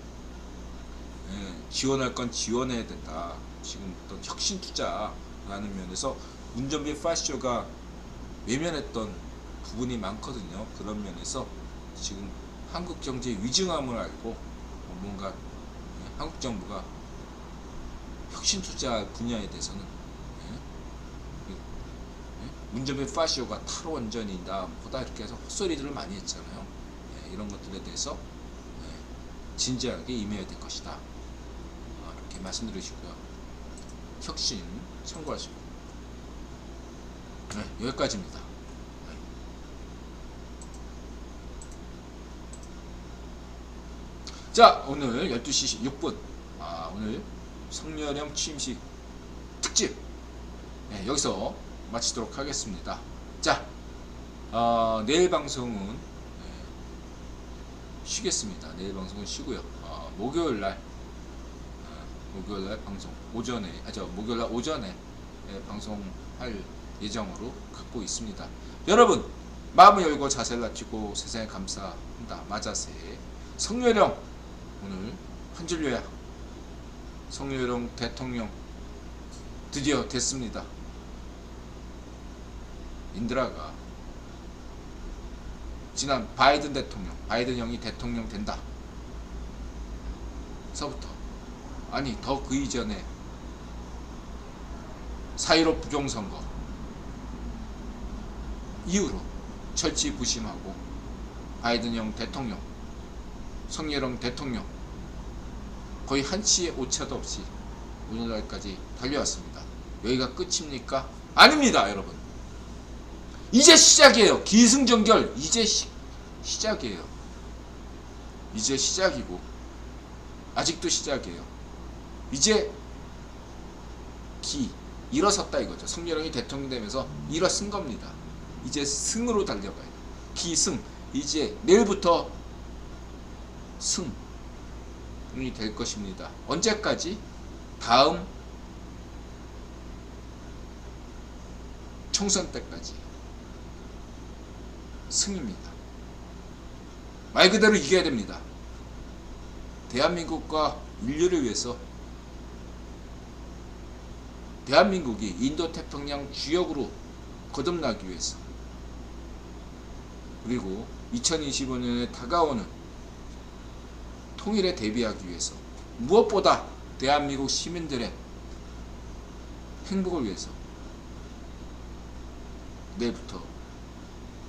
지원할 건 지원해야 된다. 지금 어떤 혁신 투자라는 면에서 운전비 파쇼가 외면했던 부분이 많거든요. 그런 면에서 지금 한국 경제의 위중함을 알고 뭔가 한국 정부가 혁신 투자 분야에 대해서는 운전비 파쇼가 탈원전이다 보다 이렇게 해서 헛소리들을 많이 했잖아요. 이런 것들에 대해서 진지하게 임해야 될 것이다, 이렇게 말씀드리시고요. 혁신 참고하시고, 여기까지입니다. 자, 오늘 12시 6분 오늘 성렬형 취임식 특집 여기서 마치도록 하겠습니다. 자, 내일 방송은 쉬겠습니다. 내일 방송은 쉬고요. 목요일날 방송 오전에 목요일날 오전에 방송할 예정으로 갖고 있습니다. 여러분, 마음을 열고 자세를 낮추고 세상에 감사한다. 맞아세. 성렬형 오늘 한 줄 요약. 성렬형 대통령 드디어 됐습니다. 인드라가 지난 바이든 대통령, 바이든 형이 대통령 된다 서부터, 아니 더 그 이전에 4.15 부정선거 이후로 철치부심하고 바이든 형 대통령, 성렬형 대통령 거의 한치의 오차도 없이 오늘날까지 달려왔습니다. 여기가 끝입니까? 아닙니다, 여러분. 이제 시작이에요. 기승전결 이제 시작이에요. 이제 시작이고 아직도 시작이에요. 이제 일어섰다 이거죠. 성렬형이 대통령 되면서 일어선 겁니다. 이제 승으로 달려가요. 기승. 이제 내일부터 승이 될 것입니다. 언제까지? 다음 총선 때까지 승입니다. 말 그대로 이겨야 됩니다. 대한민국과 인류를 위해서 대한민국이 인도태평양 주역으로 거듭나기 위해서, 그리고 2025년에 다가오는 통일에 대비하기 위해서, 무엇보다 대한민국 시민들의 행복을 위해서 내일부터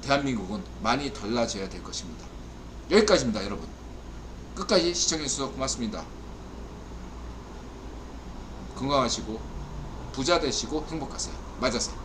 대한민국은 많이 달라져야 될 것입니다. 여기까지입니다, 여러분. 끝까지 시청해주셔서 고맙습니다. 건강하시고 부자 되시고 행복하세요. 맞으세요.